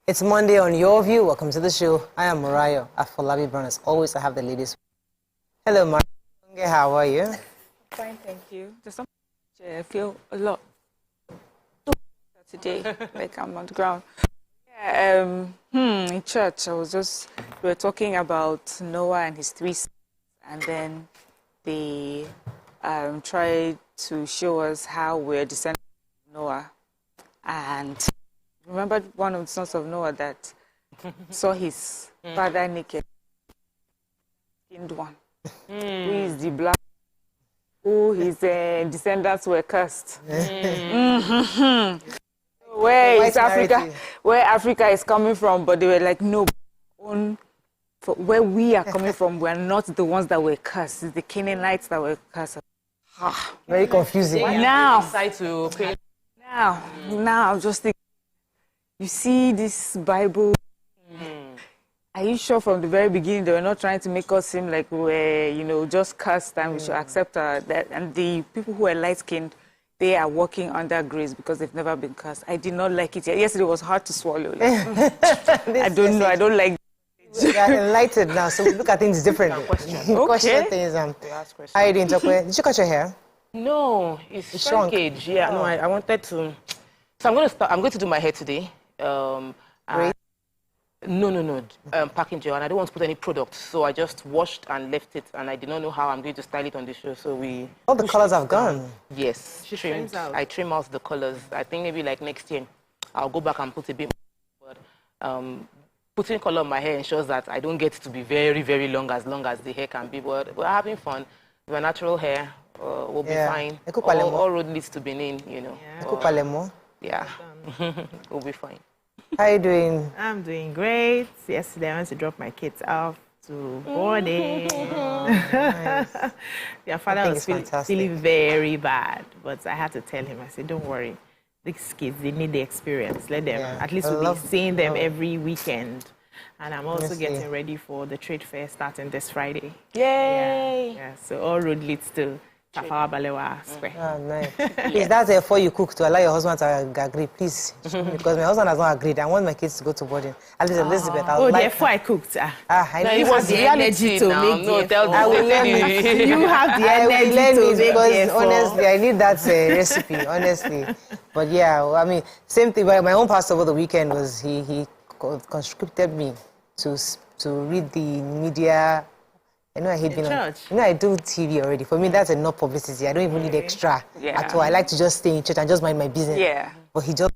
It's Monday on Your View. Welcome to the show. I am Mariah Afolabi Brown. As always, I have the ladies. Hello, Mariah. How are you? Fine, thank you. There's something I feel a lot today, like I'm on the ground. Yeah, in church, we were talking about Noah and his three sons, and then they tried to show us how we're descendants of Noah. And remember one of the sons of Noah that saw his father naked, skinned one, who is the black, who his descendants were cursed. Where is Africa? Where Africa is coming from? But they were like, no, where we are coming from, we're not the ones that were cursed. It's the Canaanites that were cursed. Very confusing. Now, just think. You see this Bible. Are you sure from the very beginning they were not trying to make us seem like we're, just cursed and we should accept that? And the people who are light-skinned, they are walking under grace because they've never been cursed. I did not like it. Yesterday was hard to swallow. I don't know. I don't like. We are enlightened now, so we look at things differently. Question things. How are you doing, Tokwe? Did you cut your hair? No, it's shrinkage. Yeah, no, I wanted to. So I'm going to do my hair today. No. Packing gel, and I don't want to put any product, so I just washed and left it, and I did not know how I'm going to style it on the show. So all the colors have gone. Yes, I trim out the colors. I think maybe like next year, I'll go back and put a bit more. But putting color on my hair ensures that I don't get to be very, very long as the hair can be. But we're having fun. My natural hair will be fine. All road leads to Benin, Yeah, we'll be fine. How are you doing? I'm doing great. Yesterday I went to drop my kids off to boarding. Nice. Their father was feeling very bad, but I had to tell him, I said, don't worry. These kids, they need the experience. Let them, at least we'll be seeing them every weekend. And I'm also getting ready for the trade fair starting this Friday. Yay! Yeah, so all road leads to Tafawa Balewa Square. Oh, nice. Please, that's before you cook to allow your husband to agree, please. Because my husband has not agreed. I want my kids to go to boarding. At least Elizabeth, I would therefore I cooked. I know. It was the energy to make I will learn it. You have the energy to make because honestly, I need that recipe, honestly. But yeah, I mean, same thing. My own pastor over the weekend was, he conscripted me to read the media. I know I hate being on. I do TV already. For me, that's enough publicity. I don't even need extra at all. I like to just stay in church and just mind my business. Yeah. But he just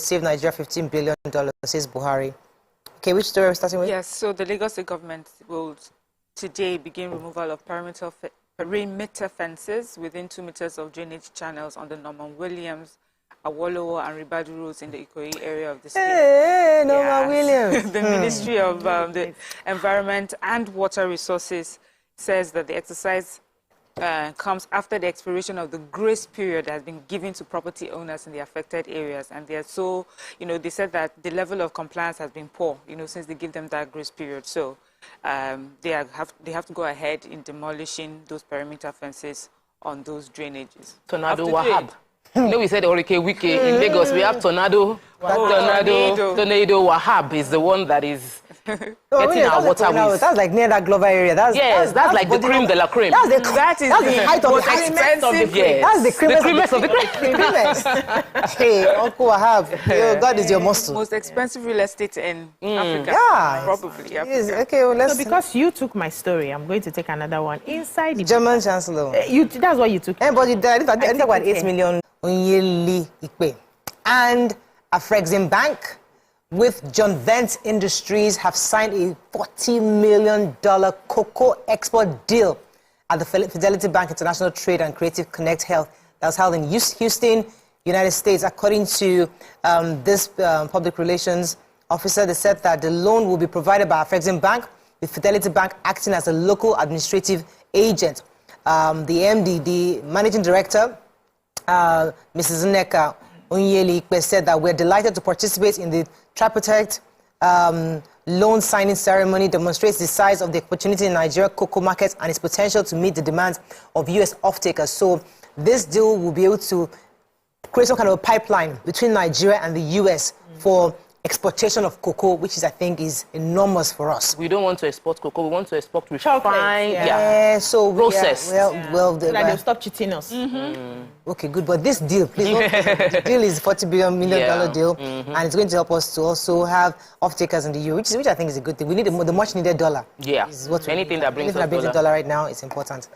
save Nigeria $15 billion, says Buhari. Okay, which story are we starting with? Yes, so the Lagos State government will today begin removal of perimeter fences within 2 meters of drainage channels on the Norman Williams, Awolowo and Ribadu roads in the Ikoyi area of the state. Hey, Norman Williams. The Ministry of the Environment and Water Resources says that the exercise comes after the expiration of the grace period that has been given to property owners in the affected areas. And they are so, they said that the level of compliance has been poor, since they give them that grace period. So they have to go ahead in demolishing those perimeter fences on those drainages. Tornado Wahab. We said Hurricane Wiki in Lagos. We have tornado Wahab is the one that is getting our waterways. That's like near that Glover area. That's like the cream de la cream. That's the height of the expensive. That's the creamest of the cream. Hey, Uncle Wahab, God is your muscle. Most expensive real estate in Africa. Yeah, probably. Yes. Okay, well, let's. So because you took my story, I'm going to take another one inside the German Chancellor. That's what you took. But you did. I think about 8 million. And Affirms Bank with John Vance Industries have signed a $40 million cocoa export deal at the Fidelity Bank International Trade and Creative Connect Health that was held in Houston, United States. According to this public relations officer, they said that the loan will be provided by Affirms Bank, with Fidelity Bank acting as a local administrative agent. The MD, the managing director, Mrs. Nneka Onyeli said that we're delighted to participate in the tripartite loan signing ceremony. Demonstrates the size of the opportunity in Nigeria cocoa market and its potential to meet the demands of U.S. off-takers. So this deal will be able to create some kind of a pipeline between Nigeria and the U.S. for exportation of cocoa, which is, I think, is enormous for us. We don't want to export cocoa. We want to export refined, so processed. So that they'll stop cheating us. Okay, good. But this deal, please, the deal is $40 million deal, and it's going to help us to also have off-takers in the EU, which I think is a good thing. We need the much-needed dollar. Yeah, anything that brings us dollar right now is important.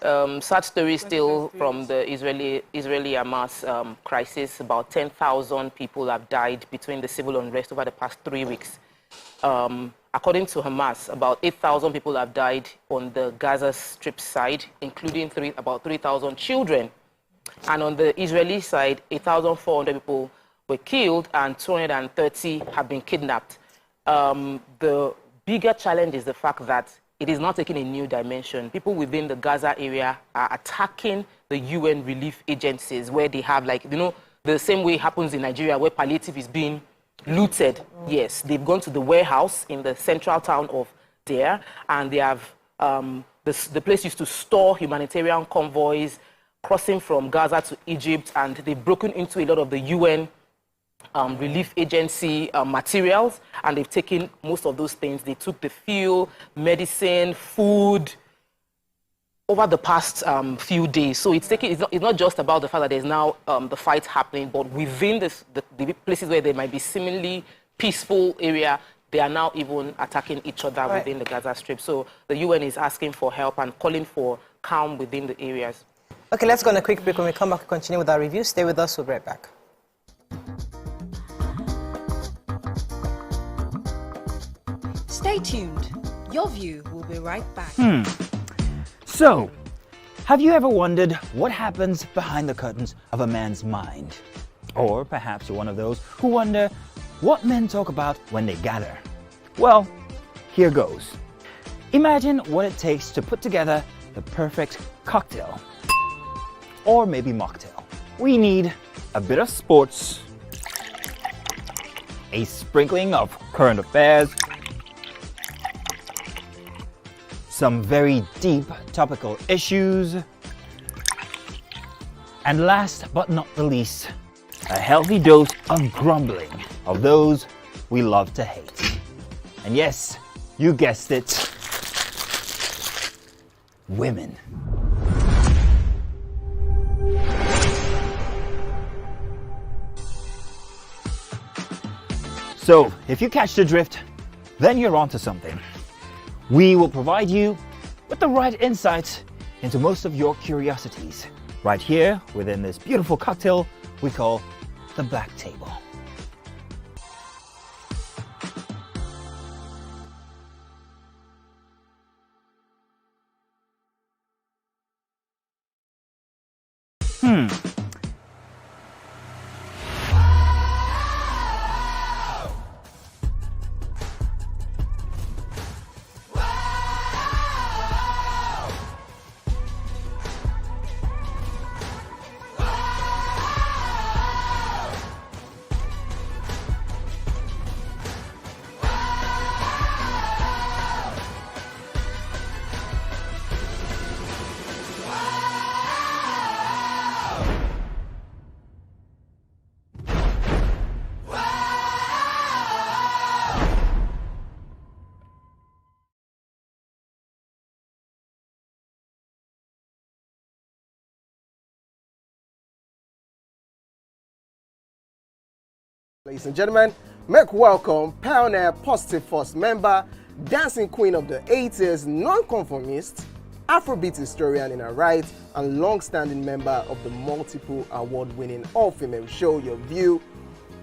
Sad story still from the Israeli-Hamas crisis. About 10,000 people have died between the civil unrest over the past 3 weeks. According to Hamas, about 8,000 people have died on the Gaza Strip side, including about 3,000 children. And on the Israeli side, 8,400 people were killed and 230 have been kidnapped. The bigger challenge is the fact that it is now taking a new dimension. People within the Gaza area are attacking the UN relief agencies where they have, the same way it happens in Nigeria where palliative is being looted. Yes, they've gone to the warehouse in the central town of there, and they have the place used to store humanitarian convoys crossing from Gaza to Egypt, and they've broken into a lot of the UN relief agency materials, and they've taken most of those things. They took the fuel, medicine, food over the past few days. So it's not just about the fact that there's now the fight happening, but within the places where there might be seemingly peaceful area, they are now even attacking each other within the Gaza Strip. So the UN is asking for help and calling for calm within the areas. Okay, let's go on a quick break. When we come back, we'll continue with our review. Stay with us. We'll be right back. Stay tuned. Your View will be right back. So, have you ever wondered what happens behind the curtains of a man's mind? Or perhaps you're one of those who wonder what men talk about when they gather. Well, here goes. Imagine what it takes to put together the perfect cocktail. Or maybe mocktail. We need a bit of sports, a sprinkling of current affairs, some very deep topical issues, and last but not the least, a healthy dose of grumbling of those we love to hate. And yes, you guessed it, women. So, if you catch the drift, then you're onto something. We will provide you with the right insights into most of your curiosities, right here within this beautiful cocktail we call the Black Table. Ladies and gentlemen, make welcome pioneer Positive Force member, dancing queen of the 80s, non-conformist, Afrobeat historian in her right, and long-standing member of the multiple award-winning all-female show Your View,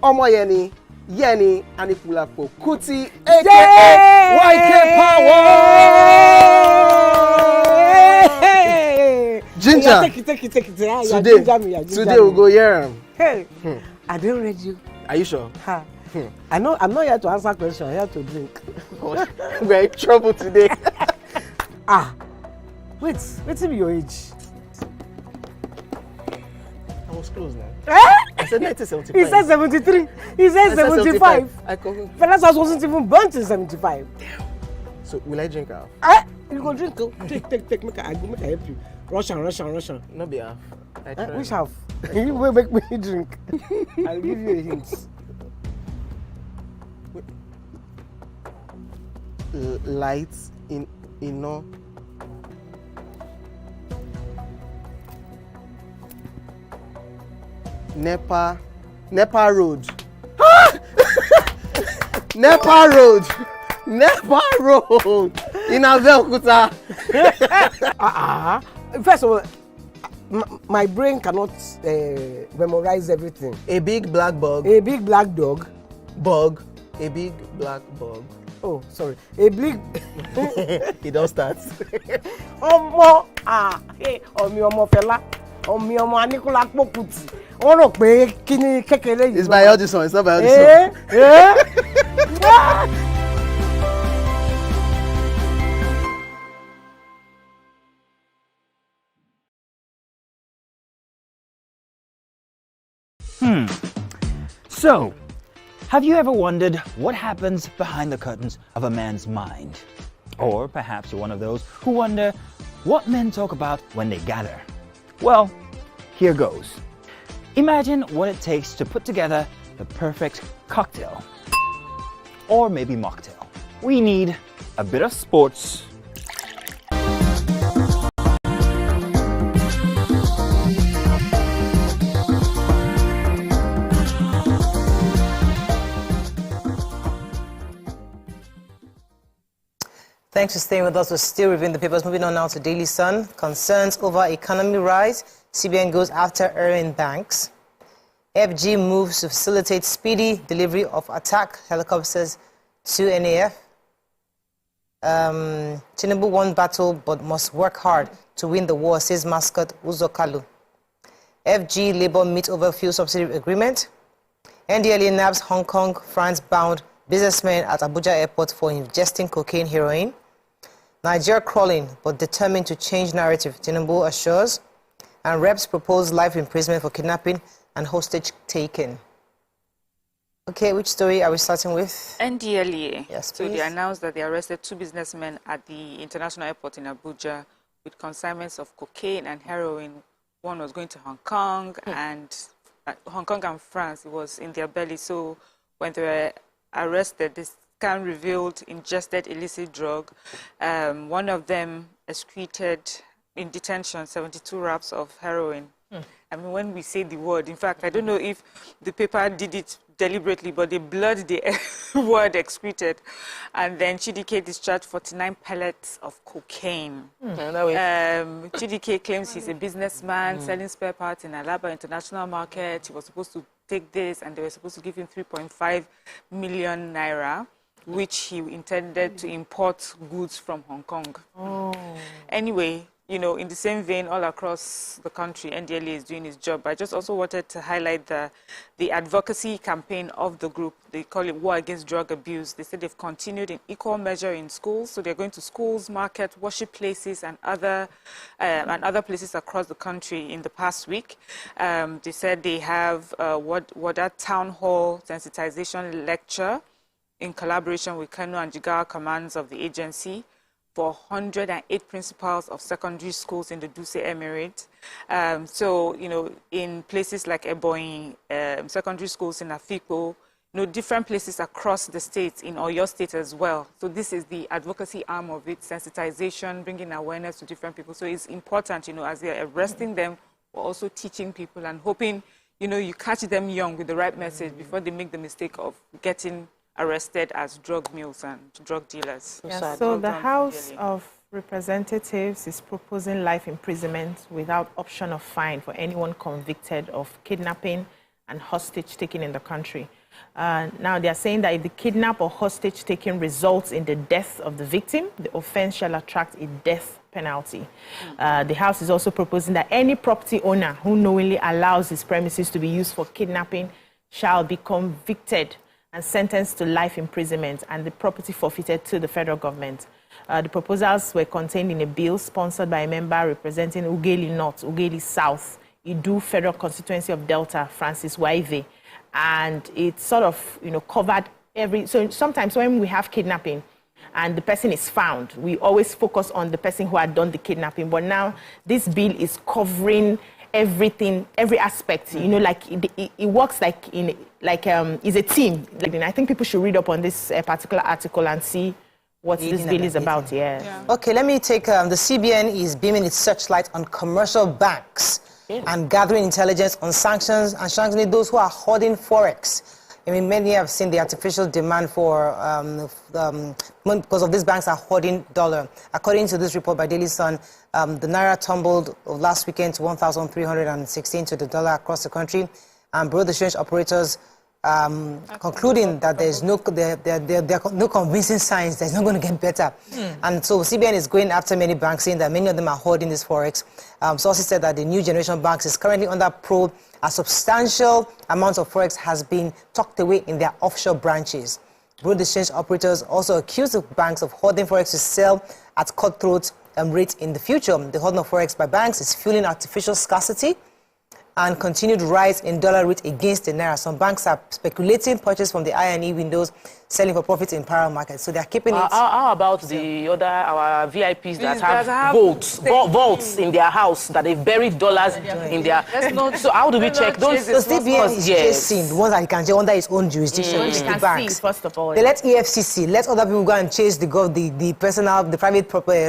Omoyeni Yeni Anikulapo Kuti, aka YK Power! Ginger! Yeah, take it. Today we'll go here. Hey, I didn't read you. Are you sure? Ha. I'm not here to answer questions, I'm here to drink. We're in trouble today. Wait till your age. I was close now. I said 1975. He said 73. He said 75. Fellas wasn't even born till 75. So will I drink half? You go drink. Take. Make I help you. Russian. No be half. Which half? You will make me drink. I'll give you a hint. Lights in no. Nepa Road. Nepa Road in Abeokuta. First of all, my brain cannot memorize everything. A big black bug. A big black dog. Bug. A big black bug. Oh, sorry. A big. It don't start. Ọmọ fẹlá. Ọmọ Anikulapo Kuti. Wọ́n rò pé kíni kékeré yìí. It's by Audison. It's not by Audison. So, have you ever wondered what happens behind the curtains of a man's mind? Or perhaps you're one of those who wonder what men talk about when they gather. Well, here goes. Imagine what it takes to put together the perfect cocktail. Or maybe mocktail. We need a bit of sports, Thanks for staying with us. We're still reviewing the papers. Moving on now to Daily Sun. Concerns over economy rise. CBN goes after erring banks. FG moves to facilitate speedy delivery of attack helicopters to NAF. Tinubu won battle but must work hard to win the war, says mascot Uzokalu. FG Labour meet over fuel subsidy agreement. NDLA nabs Hong Kong, France-bound businessmen at Abuja airport for ingesting cocaine, heroin. Nigeria crawling but determined to change narrative, Tinubu assures. And reps propose life imprisonment for kidnapping and hostage taking. Okay, which story are we starting with? NDLA. Yes, please. So they announced that they arrested 2 businessmen at the international airport in Abuja with consignments of cocaine and heroin. One was going to Hong Kong and France. It was in their belly. So when they were arrested, this scan revealed ingested illicit drug. One of them excreted in detention 72 wraps of heroin. I mean, when we say the word, in fact, I don't know if the paper did it deliberately, but they blurred the word excreted. And then Chidike discharged 49 pellets of cocaine. Chidike claims he's a businessman selling spare parts in Alaba International Market. He was supposed to take this, and they were supposed to give him 3.5 million naira, which he intended to import goods from Hong Kong. Anyway, you know, in the same vein, all across the country, NDLA is doing its job. I just also wanted to highlight the advocacy campaign of the group. They call it War Against Drug Abuse. They said they've continued in equal measure in schools. So they're going to schools, markets, worship places, and other places across the country in the past week. They said they have a town hall sensitization lecture in collaboration with Kano and Jigawa commands of the agency for 108 principals of secondary schools in the Dutse Emirate. So, you know, in places like Ebonyi, secondary schools in Afikpo, you know, different places across the states, in Oyo State as well. So this is the advocacy arm of it, sensitization, bringing awareness to different people. So it's important, you know, as they're arresting them, we're also teaching people and hoping, you catch them young with the right message before they make the mistake of getting arrested as drug mules and drug dealers. Yeah, so the House of Representatives is proposing life imprisonment without option of fine for anyone convicted of kidnapping and hostage taking in the country. Now they are saying that if the kidnap or hostage taking results in the death of the victim, the offense shall attract a death penalty. The House is also proposing that any property owner who knowingly allows his premises to be used for kidnapping shall be convicted and sentenced to life imprisonment and the property forfeited to the federal government. The proposals were contained in a bill sponsored by a member representing Ughelli North, Ughelli South, Idu Federal Constituency of Delta, Francis Waive. And it sort of, covered every... So sometimes when we have kidnapping and the person is found, we always focus on the person who had done the kidnapping. But now this bill is covering everything, every aspect. Like it works like it's a team. I think people should read up on this particular article and see what this bill is about. Yeah. Okay, let me take the CBN is beaming its searchlight on commercial banks and gathering intelligence on sanctions and sanctioning those who are hoarding forex. I mean, many have seen the artificial demand for because of these banks are hoarding dollar. According to this report by Daily Sun, the naira tumbled last weekend to 1,316 to the dollar across the country, and Bureau d'Exchange operators concluding that there are no convincing signs that it's not going to get better. And so CBN is going after many banks, saying that many of them are hoarding this forex. Sources said that the new generation banks is currently under probe. A substantial amount of forex has been tucked away in their offshore branches. Bureau d'Exchange operators also accuse the banks of hoarding forex to sell at cutthroat rates in the future. The hoarding of forex by banks is fueling artificial scarcity and continued rise in dollar rate against the naira. Some banks are speculating purchase from the I&E windows, selling for profit in parallel markets. So they're keeping it. How about our VIPs that have vaults in their house, that they've buried dollars in their... So how do we check those? So CBN is chasing the ones that can check under its own jurisdiction, which is the banks. First of all, they let EFCC, let other people go and chase the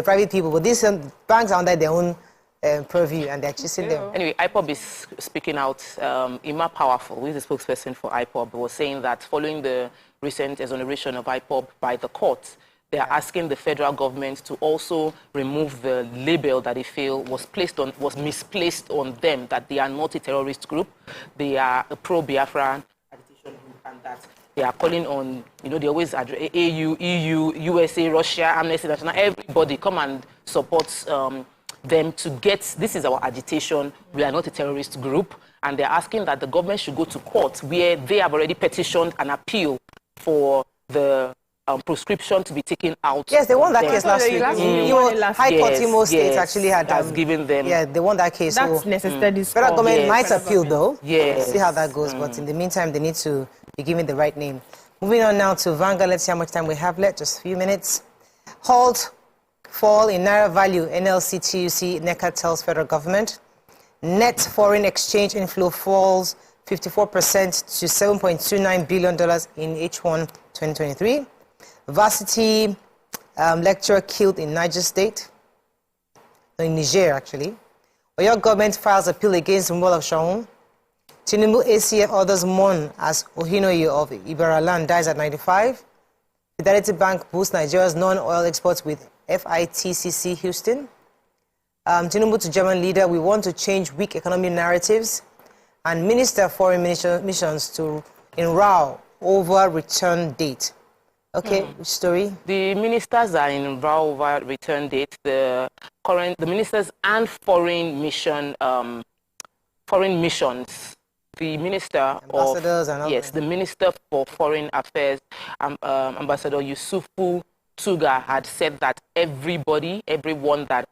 private people. But these banks are under their own purview, and they're chasing them. Anyway, IPOB is speaking out. Ima Powerful, who is the spokesperson for IPOB, was saying that following the recent exoneration of IPOB by the court, they are asking the federal government to also remove the label that they feel was misplaced on them, that they are not a terrorist group, they are a pro-Biafran agitation group, and that they are calling on, they always address AU, EU, USA, Russia, Amnesty International, everybody come and support them to get, this is our agitation, we are not a terrorist group, and they're asking that the government should go to court where they have already petitioned an appeal for the prescription to be taken out. Yes, they won that case last week. High Court Imo State actually has given them. Yeah, they won that case. That's necessary. Federal government might appeal though. Yes. See how that goes. But in the meantime, they need to be given the right name. Moving on now to Vanguard. Let's see how much time we have left. Just a few minutes. Halt. Fall in naira value, NLC TUC NECA tells federal government. Net foreign exchange inflow falls 54% to $7.29 billion in H1 2023. Varsity lecturer killed in Niger State. In Niger, actually. Oyo government files appeal against removal of Shaun. Tinubu ACF orders mourn as Ohinoyi of Iberaland dies at 95. Fidelity Bank boosts Nigeria's non-oil exports with FITCC Houston. Tinubu to German leader, we want to change weak economic narratives. And Minister of Foreign Missions to enroll over return date. Okay, which story? The ministers are in row over return date. The ministers and foreign missions. The minister ambassadors of the Minister for Foreign Affairs, Ambassador Yusufu Tuga, had said that everyone that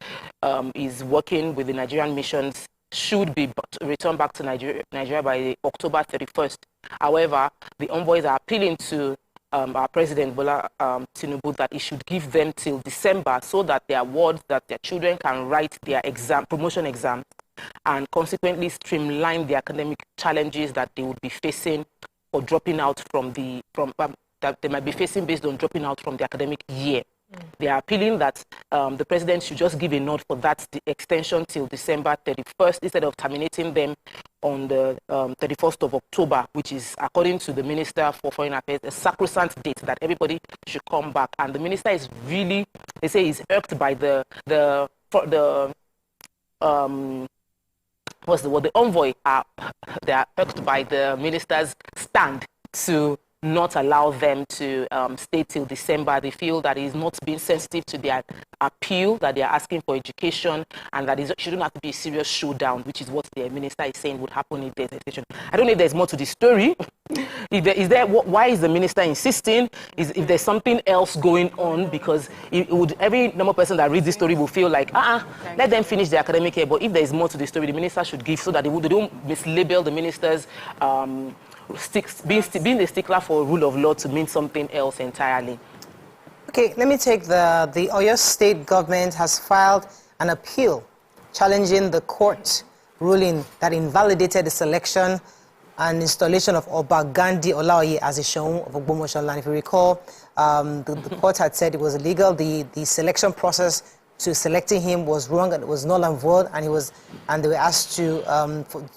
is working with the Nigerian missions should be returned back to Nigeria by October 31st. However, the envoys are appealing to our President Bola Tinubu that he should give them till December so that their wards, that their children can write their promotion exams, and consequently streamline the academic challenges that they would be facing or dropping out that they might be facing based on dropping out from the academic year. They are appealing that the president should just give a nod for that extension till December 31st instead of terminating them on the 31st of October, which is, according to the Minister for Foreign Affairs, a sacrosanct date that everybody should come back. And the minister is really, they say, is irked by the envoy they are irked by the minister's stand to not allow them to stay till December. They feel that he's not being sensitive to their appeal, that they are asking for education, and that it shouldn't have to be a serious showdown, which is what the minister is saying would happen if there's extension. I don't know if there's more to the story. Why is the minister insisting? If there's something else going on, because every normal person that reads this story will feel like, let them finish their academic year. But if there is more to the story, the minister should give, so that they don't mislabel the ministers being a stickler for rule of law to mean something else entirely. Okay, let me take the Oyo State government has filed an appeal challenging the court ruling that invalidated the selection and installation of Oba Gandhi Olaoye as a Shehu of Ogbomosho land. If you recall, the court had said it was illegal. The selection process to selecting him was wrong and it was null and void, and they were asked to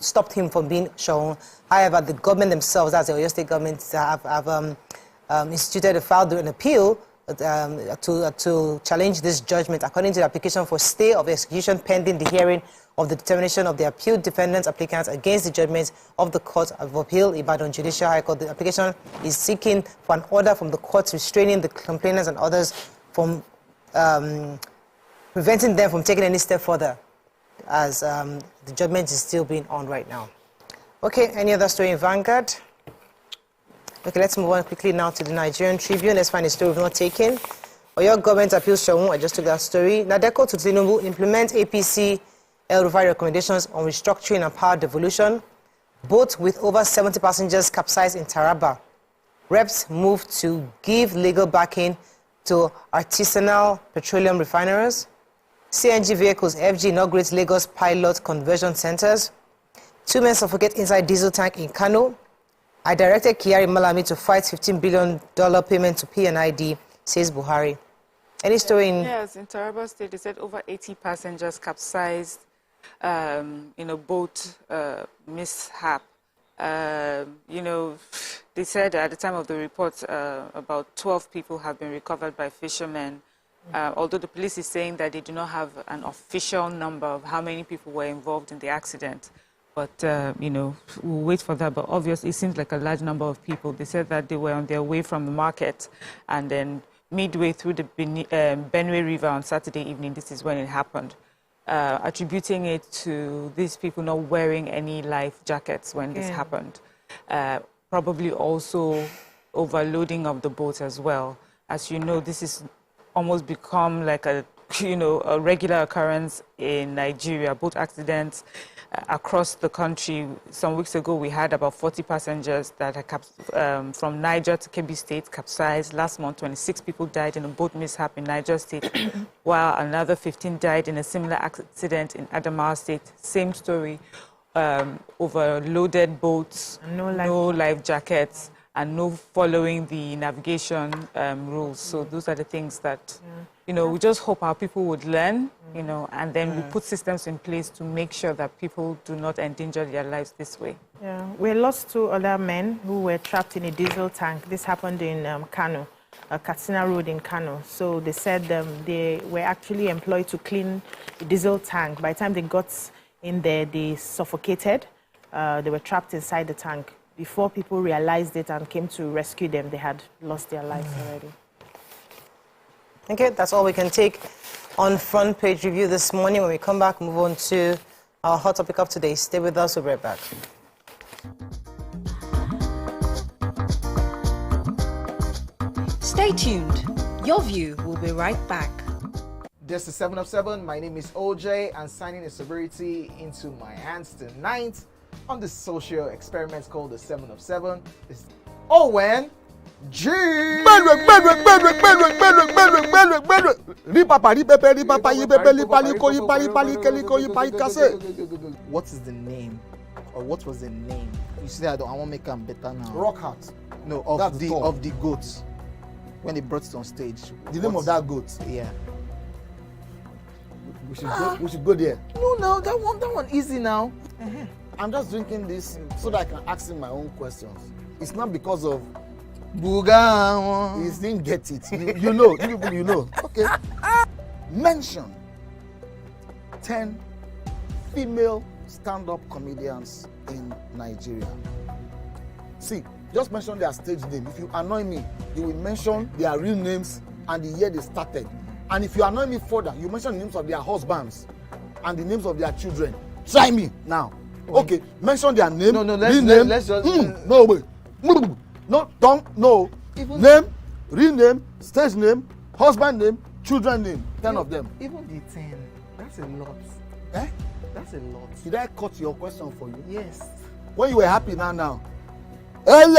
stop him from being Shehu. However, the government themselves, that's the Oyo State government, have instituted an appeal to challenge this judgment according to the application for stay of execution pending the hearing of the determination of the appeal defendants applicants against the judgment of the Court of Appeal, Ibadan Judicial High Court. The application is seeking for an order from the courts restraining the complainants and others from preventing them from taking any step further, as the judgment is still being on right now. Okay, any other story in Vanguard? Okay, let's move on quickly now to the Nigerian Tribune. Let's find a story we've not taken. Oyo government appeals Shehu. I just took that story. Nadeko to Tinubu implement APC El-Rufai recommendations on restructuring and power devolution. Boat with over 70 passengers capsized in Taraba. Reps move to give legal backing to artisanal petroleum refineries. CNG vehicles, FG inaugurates Lagos pilot conversion centers. 2 men suffocate inside diesel tank in Kano. I directed Kyari Malami to fight $15 billion payment to PNID, says Buhari. Any story in... Yes, in Taraba State, they said over 80 passengers capsized in a boat mishap. They said at the time of the report, about 12 people have been recovered by fishermen. Although the police is saying that they do not have an official number of how many people were involved in the accident. But, we'll wait for that. But obviously, it seems like a large number of people. They said that they were on their way from the market, and then midway through the Benue River on Saturday evening, this is when it happened, attributing it to these people not wearing any life jackets when this happened. Probably also overloading of the boat as well. As you know, this is almost become like a regular occurrence in Nigeria, boat accidents across the country. Some weeks ago, we had about 40 passengers that had from Niger to Kebbi State capsized. Last month, 26 people died in a boat mishap in Niger State, while another 15 died in a similar accident in Adamawa State. Same story, overloaded boats, no life jackets, and no following the navigation rules. So those are the things that, we just hope our people would learn, and then we put systems in place to make sure that people do not endanger their lives this way. Yeah, we lost 2 other men who were trapped in a diesel tank. This happened in Kano, Katsina Road in Kano. So they said they were actually employed to clean the diesel tank. By the time they got in there, they suffocated. They were trapped inside the tank. Before people realized it and came to rescue them, they had lost their lives already. Okay, that's all we can take on front page review this morning. When we come back, move on to our hot topic of today. Stay with us, we'll be right back. Stay tuned. Your View will be right back. This is 7 of 7. My name is OJ, and signing a sobriety into my hands tonight on this social experiment called the 7 of 7 is Owen G. What is the name, or what was the name? You see, I want to make them better now. Rock Heart. No, of the goats. when they brought it on stage. The name of that goat. Yeah. We should go there. No, that one easy now. I'm just drinking this so that I can ask him my own questions. It's not because of Buga. he didn't get it. You know, you know. Okay. Mention 10 female stand-up comedians in Nigeria. See, just mention their stage name. If you annoy me, you will mention their real names and the year they started. And if you annoy me further, you mention the names of their husbands and the names of their children. Try me now. Okay, mention their name. Let's just. No, wait. No, don't. No. Name, real name, stage name, husband name, children name. 10 of them. Even the 10. That's a lot. Eh? That's a lot. Did I cut your question for you? Yes. When you were happy now. With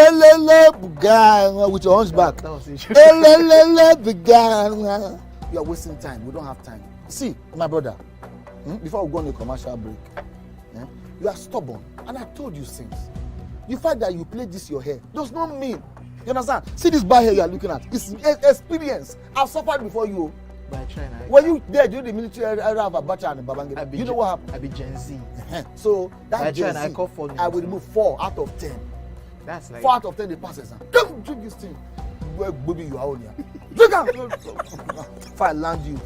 your hunchback. That was it. You are wasting time. We don't have time. See, my brother, before we go on a commercial break, you are stubborn. And I told you since. The fact that you play this your hair does not mean. You understand? See this bar hair you are looking at. It's experience. I've suffered before you. But I try now. When you there during the military era of Abacha and Babangida, you know what happened? I be Gen Z. So that Gen Z, I will remove 4 out of 10. That's like 4 out of 10 they pass exam. Don't drink this thing. Well, baby, you are on here. Drink out. If I land you.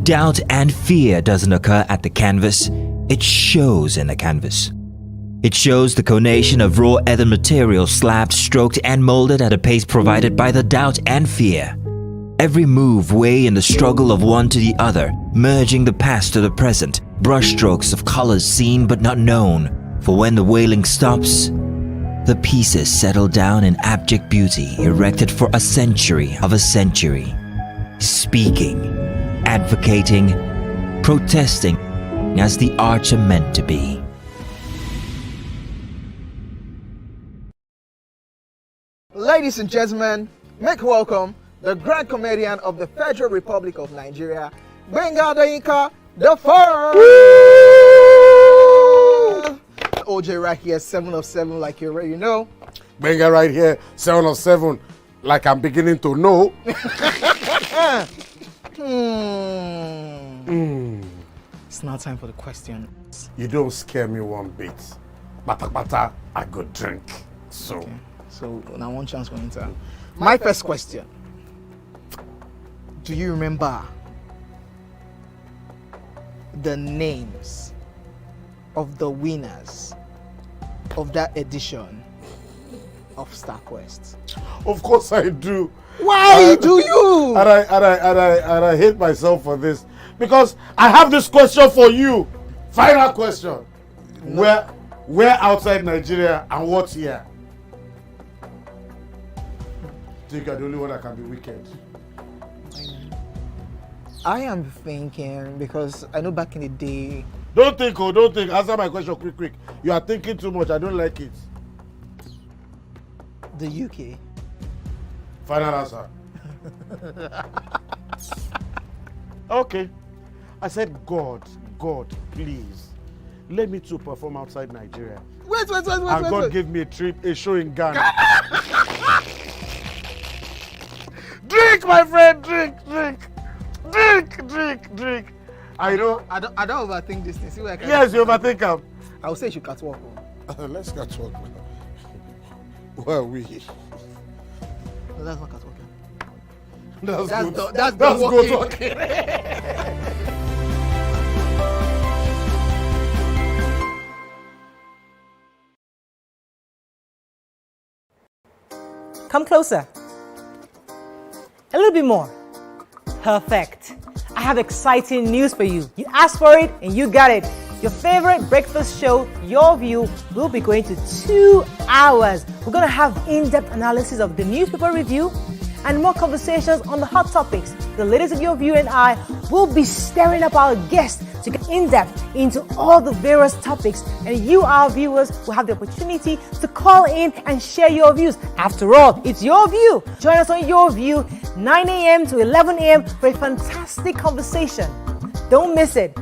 Doubt and fear doesn't occur at the canvas, it shows in the canvas. It shows the conation of raw earthen material slabbed, stroked and molded at a pace provided by the doubt and fear. Every move way in the struggle of one to the other, merging the past to the present, brushstrokes of colors seen but not known. For when the wailing stops, the pieces settle down in abject beauty erected for a century of a century. Speaking, advocating, protesting as the arts are meant to be. Ladies and gentlemen, make welcome the grand comedian of the Federal Republic of Nigeria, Gbenga Adeyinka, the first. OJ right here, 7 of 7, like you already know. Gbenga right here, 7 of 7, like I'm beginning to know. It's now time for the questions. You don't scare me one bit. Bata, I go drink. So. Okay. So now one chance for Inter. My first question. Do you remember the names of the winners of that edition of StarQuest? Of course I do. Why do you? And I hate myself for this. Because I have this question for you. Final question. No. Where outside Nigeria and what year? I think you're the only one that can be wicked. I am thinking because I know back in the day. Don't think. Answer my question quick. You are thinking too much. I don't like it. The UK. Final answer. Okay. I said, God, please, let me to perform outside Nigeria. Wait. And God gave me a show in Ghana. Drink, my friend, drink. I don't overthink this thing. See where I can. Yes, you overthink them. I would say you should catwalk. Let's catwalk. Where are we? No, that's not catwalking. That's good talking. Come closer. A little bit more. Perfect. I have exciting news for you. You asked for it and you got it. Your favorite breakfast show, Your View, will be going to 2 hours. We're going to have in-depth analysis of the newspaper review and more conversations on the hot topics. The ladies of Your View and I we'll be stirring up our guests to get in-depth into all the various topics, and you, our viewers, will have the opportunity to call in and share your views. After all, it's your view. Join us on Your View, 9 a.m. to 11 a.m. for a fantastic conversation. Don't miss it.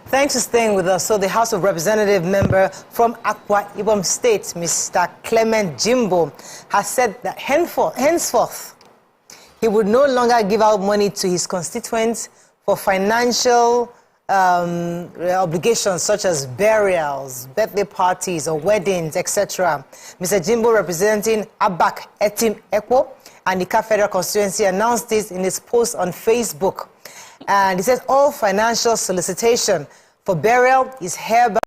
Thanks for staying with us. So the House of Representative member from Akwa Ibom State, Mr. Clement Jimbo, has said that henceforth, he would no longer give out money to his constituents for financial obligations such as burials, birthday parties, or weddings, etc. Mr. Jimbo, representing Abak Etim Ekwo and the Ika Federal Constituency, announced this in his post on Facebook. And he says all financial solicitation for burial is hereby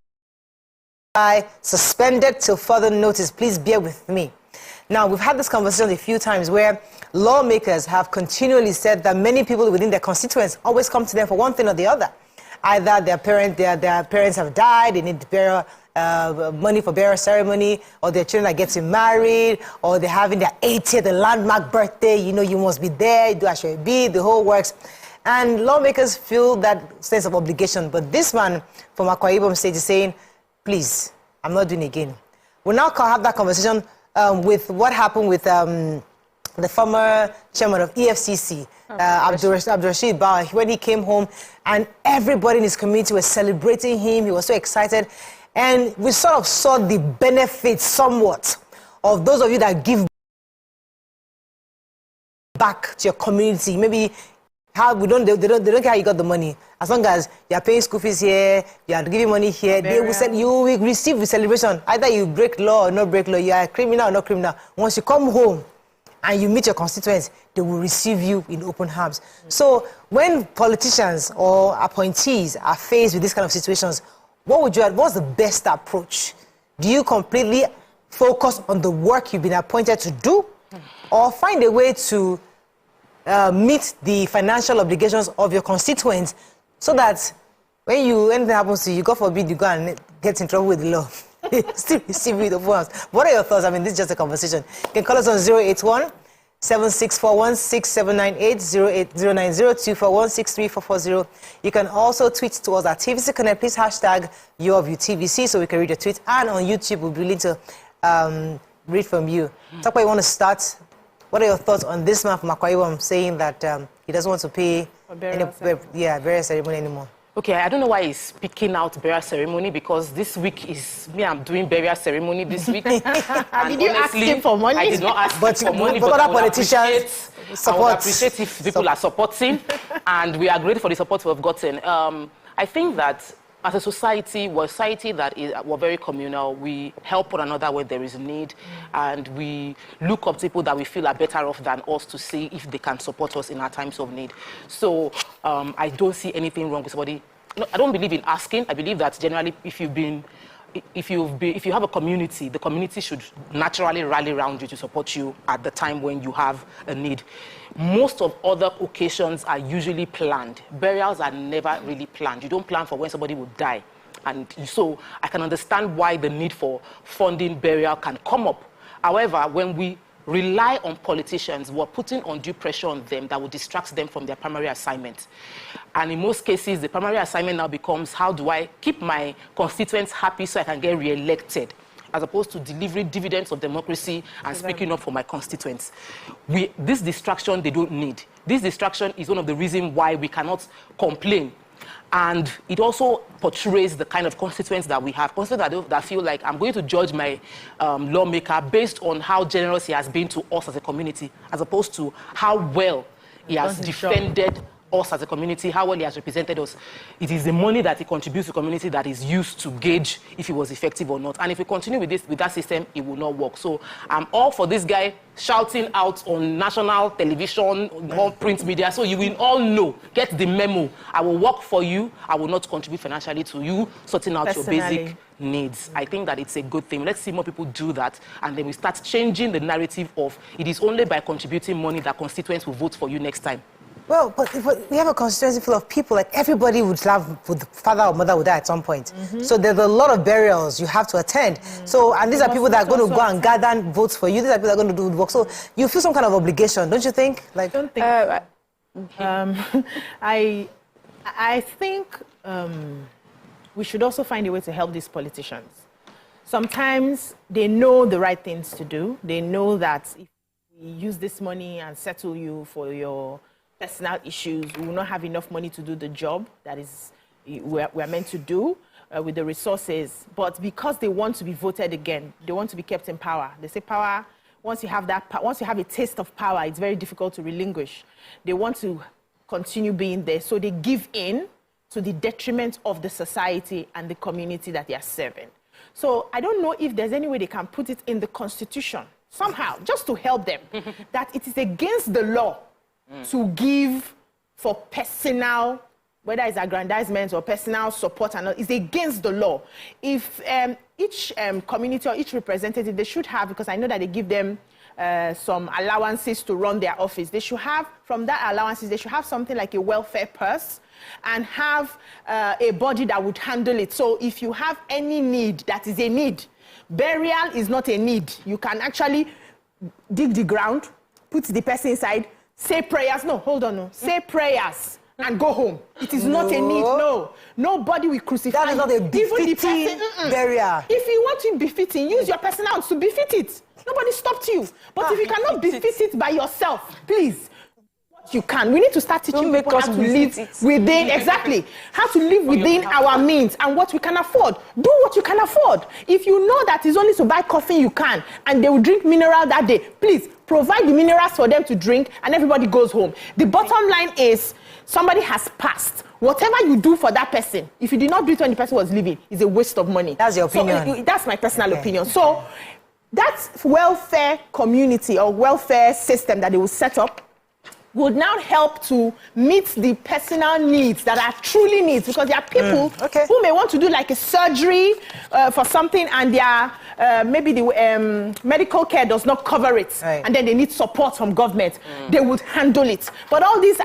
suspended till further notice. Please bear with me. Now, we've had this conversation a few times where lawmakers have continually said that many people within their constituents always come to them for one thing or the other. Either their parents have died, they need burial, money for burial ceremony, or their children are getting married, or they're having their 80th, the landmark birthday. You know, you must be there, you do Ashwebi, the whole works. And lawmakers feel that sense of obligation. But this man from Akwa Ibom State is saying, please, I'm not doing it again. We'll now have that conversation with what happened with the former chairman of EFCC, Abdurrashid Bauer, when he came home, and everybody in his community was celebrating him. He was so excited. And we sort of saw the benefits somewhat of those of you that give back to your community. Maybe they don't care how you got the money. As long as you are paying school fees here, you are giving money here, they will say you will receive the celebration. Either you break law or not break law, you are a criminal or not criminal. Once you come home and you meet your constituents, they will receive you in open arms. So when politicians or appointees are faced with these kind of situations, what's the best approach? Do you completely focus on the work you've been appointed to do, or find a way to meet the financial obligations of your constituents so that when anything happens to you, God forbid you go and get in trouble with the law, still receive it of us? What are your thoughts? I mean, this is just a conversation. You can call us on 081-7641-6798, 08090-241-63440. You can also tweet to us at TVC Connect. Please hashtag YourViewTVC so we can read your tweet. And on YouTube, we'll be willing to read from you. Talk about you want to start. What are your thoughts on this man from Akwa Ibom saying that he doesn't want to pay burial ceremony anymore? Okay, I don't know why he's picking out burial ceremony, because this week is me. I'm doing burial ceremony this week. And did you ask him for money? I did not ask him for money, but other politicians I would appreciate if people are supporting, and we are grateful for the support we've gotten. I think that as a society, we're a society that we're very communal. We help one another when there is need, and we look up to people that we feel are better off than us to see if they can support us in our times of need. So I don't see anything wrong with somebody. No, I don't believe in asking. I believe that generally, if you have a community, the community should naturally rally around you to support you at the time when you have a need. Most of other occasions are usually planned. Burials are never really planned. You don't plan for when somebody will die. And so I can understand why the need for funding burial can come up. However, when we rely on politicians, we're putting undue pressure on them that will distract them from their primary assignment. And in most cases, the primary assignment now becomes, how do I keep my constituents happy so I can get re-elected, as opposed to delivering dividends of democracy and speaking up for my constituents. This distraction, they don't need. This distraction is one of the reasons why we cannot complain. And it also portrays the kind of constituents that we have. Constituents that feel like I'm going to judge my lawmaker based on how generous he has been to us as a community, as opposed to how well he has defended us as a community, how well he has represented us. It is the money that he contributes to the community that is used to gauge if he was effective or not. And if we continue with that system, it will not work. So I'm all for this guy shouting out on national television, on print media, so you will all know, get the memo. I will work for you. I will not contribute financially to you, sorting out your basic needs. I think that it's a good thing. Let's see more people do that, and then we start changing the narrative of it is only by contributing money that constituents will vote for you next time. Well, but we have a constituency full of people, like everybody would have, father or mother would die at some point. So there's a lot of burials you have to attend. So, and these are people that are going to go and gather votes for you. These are people that are going to do work. So you feel some kind of obligation, don't you think? Like, don't think. I think we should also find a way to help these politicians. Sometimes they know the right things to do. They know that if we use this money and settle you for your personal issues, we will not have enough money to do the job that is we're meant to do with the resources. But because they want to be voted again, they want to be kept in power. They say power, once you have a taste of power, it's very difficult to relinquish. They want to continue being there, so they give in to the detriment of the society and the community that they are serving. So I don't know if there's any way they can put it in the Constitution, somehow, just to help them, that it is against the law to give for personal, whether it's aggrandizement or personal support, and all, it's against the law. If each community or each representative, they should have, because I know that they give them some allowances to run their office, they should have, from that allowances, they should have something like a welfare purse and have a body that would handle it. So if you have any need that is a need, burial is not a need. You can actually dig the ground, put the person inside, say prayers. No, hold on. No. Say prayers and go home. It is not a need. No. Nobody will crucify. That is not a befitting burial. If you want to befitting, use your personal to befit it. Nobody stopped you. But if you cannot befit it by yourself, please, you can. We need to start teaching people how to live within, how to live within our means and what we can afford. Do what you can afford. If you know that it's only to buy coffee, you can, and they will drink mineral that day, please provide the minerals for them to drink, and everybody goes home. The bottom line is, somebody has passed. Whatever you do for that person, if you did not do it when the person was living, is a waste of money. That's your opinion. So, that's my personal opinion. So that welfare community or welfare system that they will set up would now help to meet the personal needs that are truly needs, because there are people who may want to do like a surgery for something, and their maybe the medical care does not cover it, and then they need support from government. They would handle it. But all this,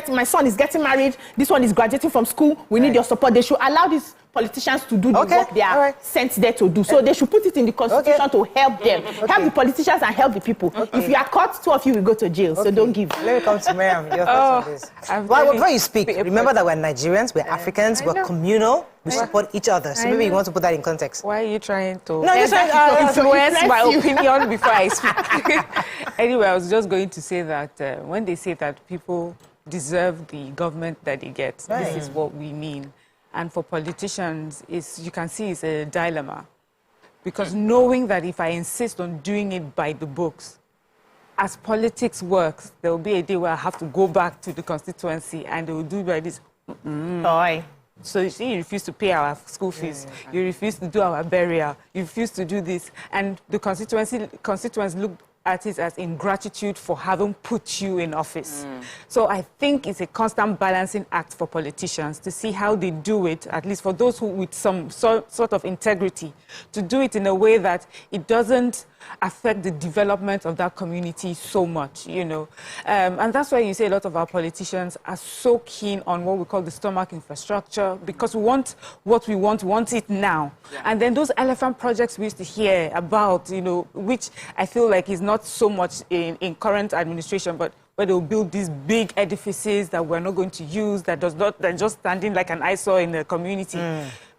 my son is getting married, this one is graduating from school, we need your support. They should allow these politicians to do the work they are sent there to do. So they should put it in the Constitution to help them. Help the politicians and help the people. If you are caught, 2 of you will go to jail, so don't give. Let me come to Miriam. Your thoughts on this. Well, before you speak, remember that we're Nigerians, we're Africans, we're communal, we support each other. So maybe you want to put that in context. Why are you trying to influence my opinion before I speak? Anyway, I was just going to say that when they say that people deserve the government that they get, this is what we mean. And for politicians, you can see it's a dilemma. Because knowing that if I insist on doing it by the books, as politics works, there will be a day where I have to go back to the constituency and they will do by this. So you see, you refuse to pay our school fees, you refuse to do our burial, you refuse to do this. And the constituents look at it as ingratitude for having put you in office. So I think it's a constant balancing act for politicians to see how they do it, at least for those who with some sort of integrity, to do it in a way that it doesn't affect the development of that community so much, you know. And that's why you say a lot of our politicians are so keen on what we call the stomach infrastructure, because we want what we want it now. And then those elephant projects we used to hear about, you know, which I feel like is not so much in current administration, but where they'll build these big edifices that we're not going to use, that they're just standing like an eyesore in the community.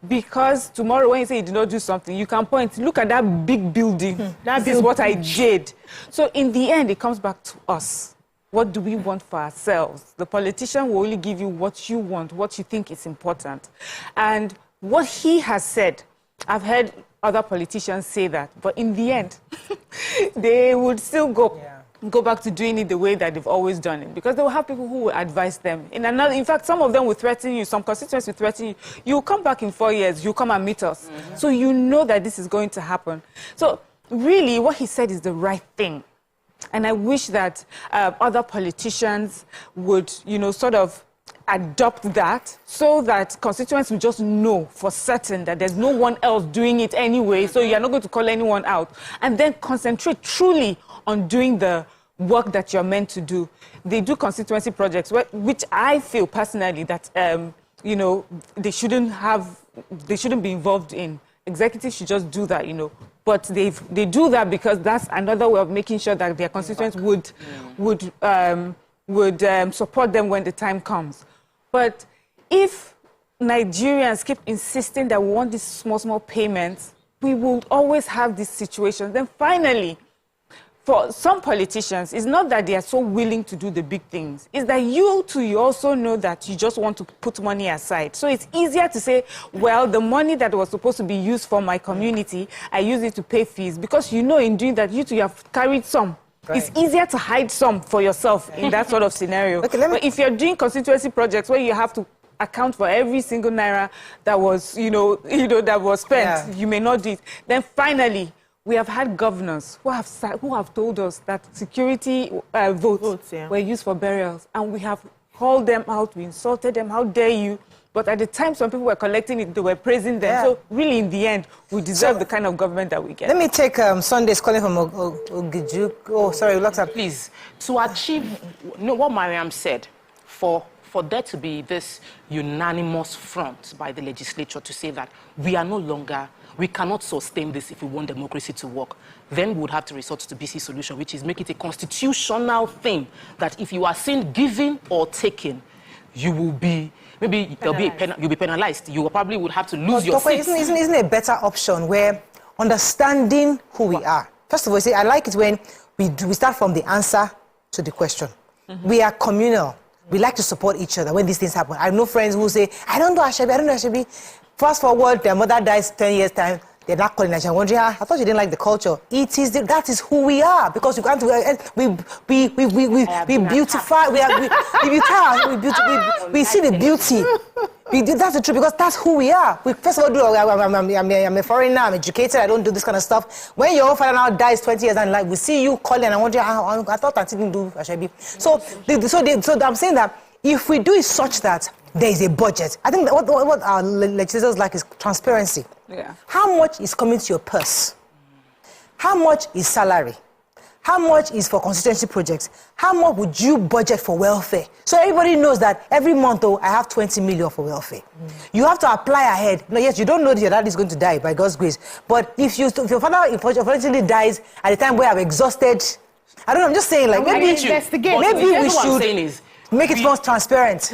Because tomorrow when you say you did not do something, you can point, look at that big building. That is what I did. So in the end, it comes back to us. What do we want for ourselves? The politician will only give you what you want, what you think is important. And what he has said, I've heard other politicians say that, but in the end, they would still go go back to doing it the way that they've always done it, because they will have people who will advise them. In fact, some of them will threaten you. Some constituents will threaten you. You'll come back in 4 years. You'll come and meet us. So you know that this is going to happen. So really, what he said is the right thing. And I wish that other politicians would, sort of adopt that, so that constituents will just know for certain that there's no one else doing it anyway, so you're not going to call anyone out. And then concentrate truly on doing the work that you're meant to do. They do constituency projects, which I feel personally that, they shouldn't be involved in. Executives should just do that, But they do that because that's another way of making sure that their constituents would support them when the time comes. But if Nigerians keep insisting that we want these small payments, we will always have this situation. Then finally, for some politicians, it's not that they are so willing to do the big things. It's that you also know that you just want to put money aside. So it's easier to say, well, the money that was supposed to be used for my community, I use it to pay fees. Because in doing that, you have carried some. Right. It's easier to hide some for yourself in that sort of scenario. Okay, but if you're doing constituency projects where you have to account for every single naira that was, that was spent, you may not do it. Then finally, we have had governors who have told us that security votes were used for burials, and we have called them out, we insulted them, how dare you? But at the time, some people were collecting it, they were praising them. Yeah. So really, in the end, we deserve the kind of government that we get. Let me take Sunday's calling from Ogijuk. Oh, sorry, Loksa. Please, to achieve what Mariam said, for there to be this unanimous front by the legislature to say that we cannot sustain this if we want democracy to work, then we would have to resort to BC solution, which is make it a constitutional thing that if you are seen giving or taking, you will be, maybe you'll be penalized. You probably would have to lose your seat. Isn't it a better option where understanding who we are? First of all, I like it when we start from the answer to the question. We are communal. We like to support each other when these things happen. I know friends who say, I don't do Ashebi. Fast forward, their mother dies 10 years' time. They're not calling Ashebi. Wondering, I thought you didn't like the culture. That is who we are, because we can't. We beautify. We see the beauty. That's the truth, because that's who we are. We first of all I'm a foreigner. I'm educated. I don't do this kind of stuff. When your own father now dies 20 years and we see you calling and wondering, I thought I didn't do Ashebi. So I'm saying that if we do it such that there is a budget, I think that what our legislators like is transparency. Yeah. How much is coming to your purse? How much is salary? How much is for constituency projects? How much would you budget for welfare? So everybody knows that every month, I have 20 million for welfare. You have to apply ahead. No, yes, you don't know that your dad is going to die by God's grace. But if your father unfortunately dies at the time where I'm exhausted, I don't know, I'm just saying, like, maybe we should make it more transparent.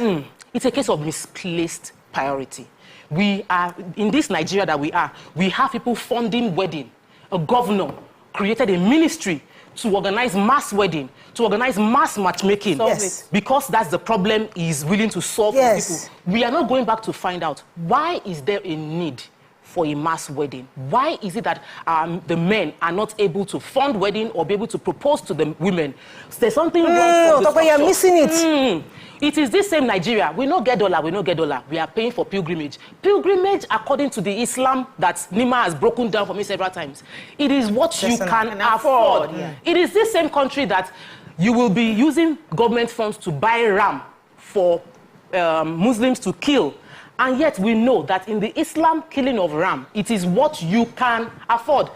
It's a case of misplaced priority. We are, in this Nigeria that we have people funding wedding. A governor created a ministry to organize mass wedding, to organize mass matchmaking. Yes. Because that's the problem he's willing to solve for people. We are not going back to find out, why is there a need for a mass wedding? Why is it that the men are not able to fund wedding or be able to propose to the women? There's something wrong with the you're missing it. It is this same Nigeria. We don't get dollar. We are paying for pilgrimage. Pilgrimage, according to the Islam that Nima has broken down for me several times, it is what you can afford. Yeah. It is this same country that you will be using government funds to buy ram for Muslims to kill. And yet we know that in the Islam killing of ram, it is what you can afford.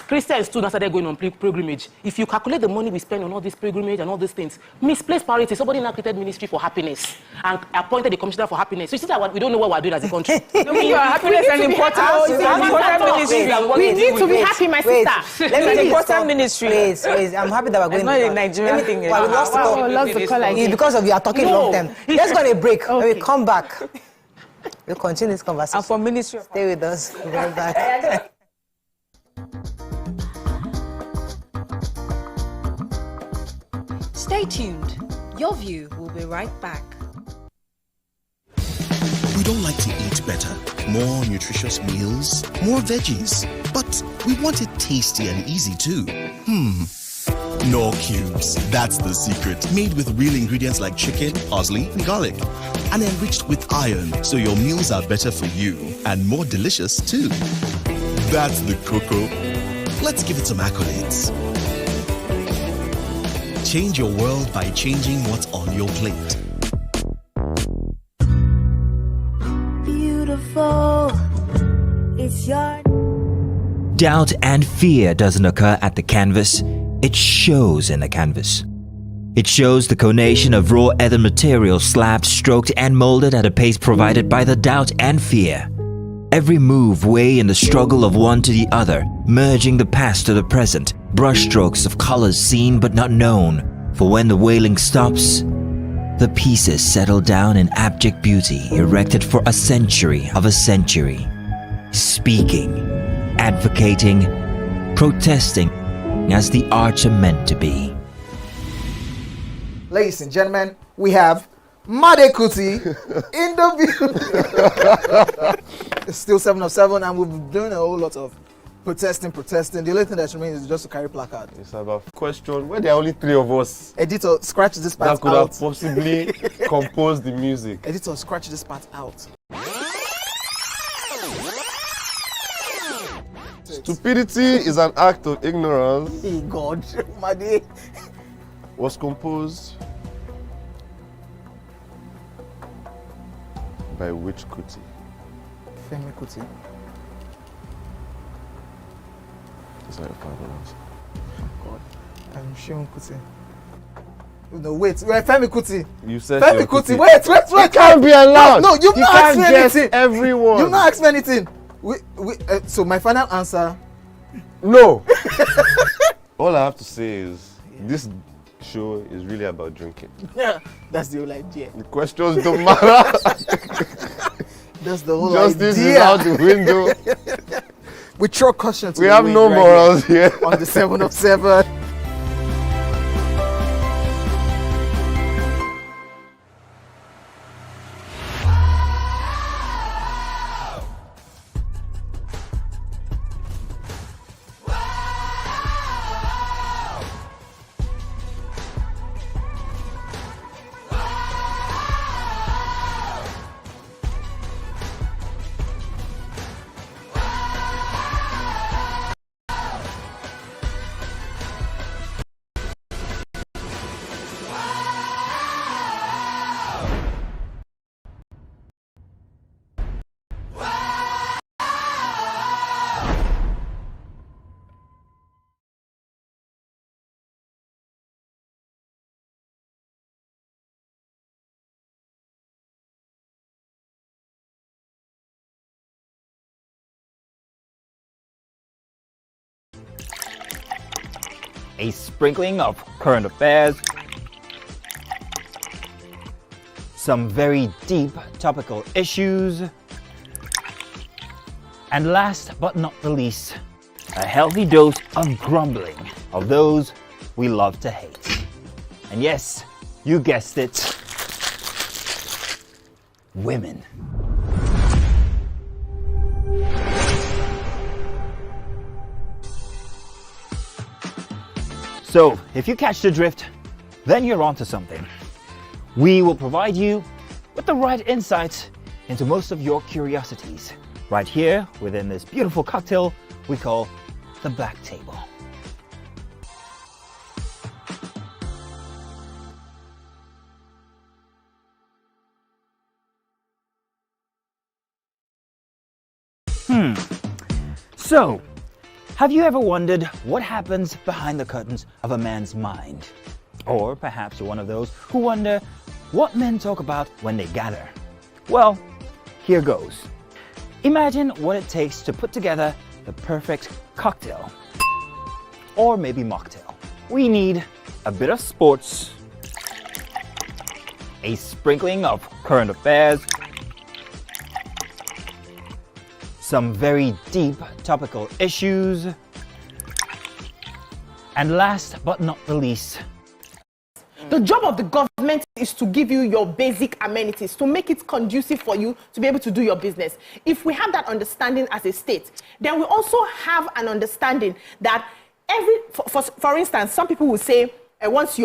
Christians too now started going on pilgrimage. If you calculate the money we spend on all this pilgrimage and all these things, misplaced priority. Somebody now created Ministry for Happiness and appointed the Commissioner for Happiness. So you see that we don't know what we're doing as a country. Happiness and important ministry. We need to be happy, my sister. Let me take important ministry. Wait, I'm happy that we're going. It's not a Nigerian thing. It's because of you are talking long term. Let's go on a break. When we come back, we'll continue this conversation. And for ministry, stay with us. We'll be right back. Stay tuned. Your View will be right back. We don't like to eat better, more nutritious meals, more veggies, but we want it tasty and easy too. Knorr cubes. That's the secret. Made with real ingredients like chicken, parsley, and garlic. And enriched with iron, so your meals are better for you and more delicious too. That's the cocoa. Let's give it some accolades. Change your world by changing what's on your plate. Beautiful. It's your... Doubt and fear doesn't occur at the canvas, it shows in the canvas. It shows the conation of raw earthen material slabbed, stroked and molded at a pace provided by the doubt and fear. Every move weigh in the struggle of one to the other, merging the past to the present, brushstrokes of colors seen but not known. For when the wailing stops, the pieces settle down in abject beauty, erected for a century of a century. Speaking, advocating, protesting as the arts are meant to be. Ladies and gentlemen, we have Made Kuti in the view. It's still 7 of 7, and we've been doing a whole lot of protesting. The only thing that remains is just to carry placard. It's about question where there are only 3 of us. Editor, scratch this part out. That could have possibly composed the music. Editor, scratch this part out. Stupidity is an act of ignorance. Hey God, Made. Was composed by which Kuti? Femi Kuti. Is that your final answer? Oh God, I'm Shion Kuti. No, wait, Femi Kuti. You said Femi Kuti. Wait. You can't be allowed. No, you've not asked me anything. Everyone. You've not asked me anything. So my final answer. No. All I have to say is this show is really about drinking. Yeah, that's the whole idea. The questions don't matter. That's the whole Justice idea. is out the window. We throw caution to we the have wind no right morals here. On the 7 of 7. A sprinkling of current affairs, some very deep topical issues, and last but not the least, a healthy dose of grumbling of those we love to hate. And yes, you guessed it, women. So, if you catch the drift, then you're onto something. We will provide you with the right insights into most of your curiosities, right here within this beautiful cocktail we call the Black Table. So, have you ever wondered what happens behind the curtains of a man's mind? Or perhaps you're one of those who wonder what men talk about when they gather. Well, here goes. Imagine what it takes to put together the perfect cocktail. Or maybe mocktail. We need a bit of sports, a sprinkling of current affairs, some very deep topical issues, and last but not the least, the job of the government is to give you your basic amenities, to make it conducive for you to be able to do your business. If we have that understanding as a state, then we also have an understanding that for instance, some people will say, once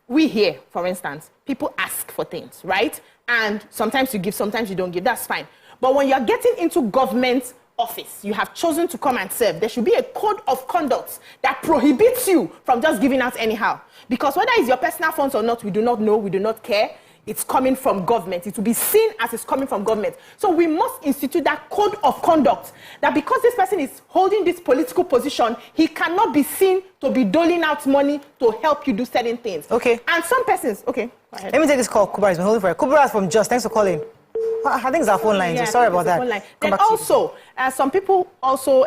we here, for instance, people ask for things, right? And sometimes you give, sometimes you don't give. That's fine. But when you're getting into government office, you have chosen to come and serve, there should be a code of conduct that prohibits you from just giving out anyhow. Because whether it's your personal funds or not, we do not know, we do not care. It's coming from government. It will be seen as it's coming from government. So we must institute that code of conduct, that because this person is holding this political position, he cannot be seen to be doling out money to help you do certain things. Okay. And some persons, okay, go ahead. Let me take this call. Kubra has been holding for it. Kubra is from Just. Thanks for calling. I think it's our phone line. Yeah, so sorry about that. Then also, some people also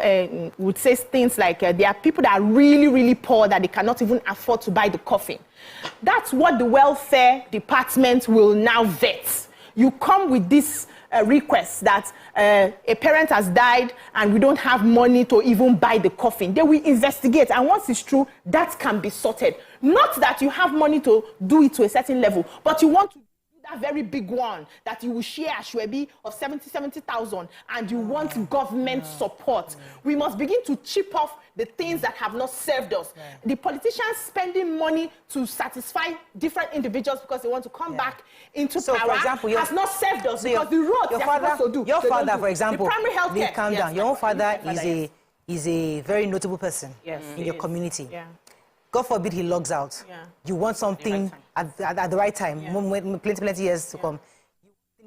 would say things like there are people that are really, really poor that they cannot even afford to buy the coffin. That's what the welfare department will now vet. You come with this request that a parent has died and we don't have money to even buy the coffin. They will investigate, and once it's true, that can be sorted. Not that you have money to do it to a certain level, but you want to a very big one that you will share Ashwebi of 70,000 and you want government support. We must begin to chip off the things that have not served us. The politicians spending money to satisfy different individuals because they want to come back into power, for example, has not served us because the roads they're supposed to do. Your father, for example, the primary health care. Calm down. Your own father is a very notable person in your community. Yeah. God forbid he logs out. Yeah. You want something at the right time, plenty years to come.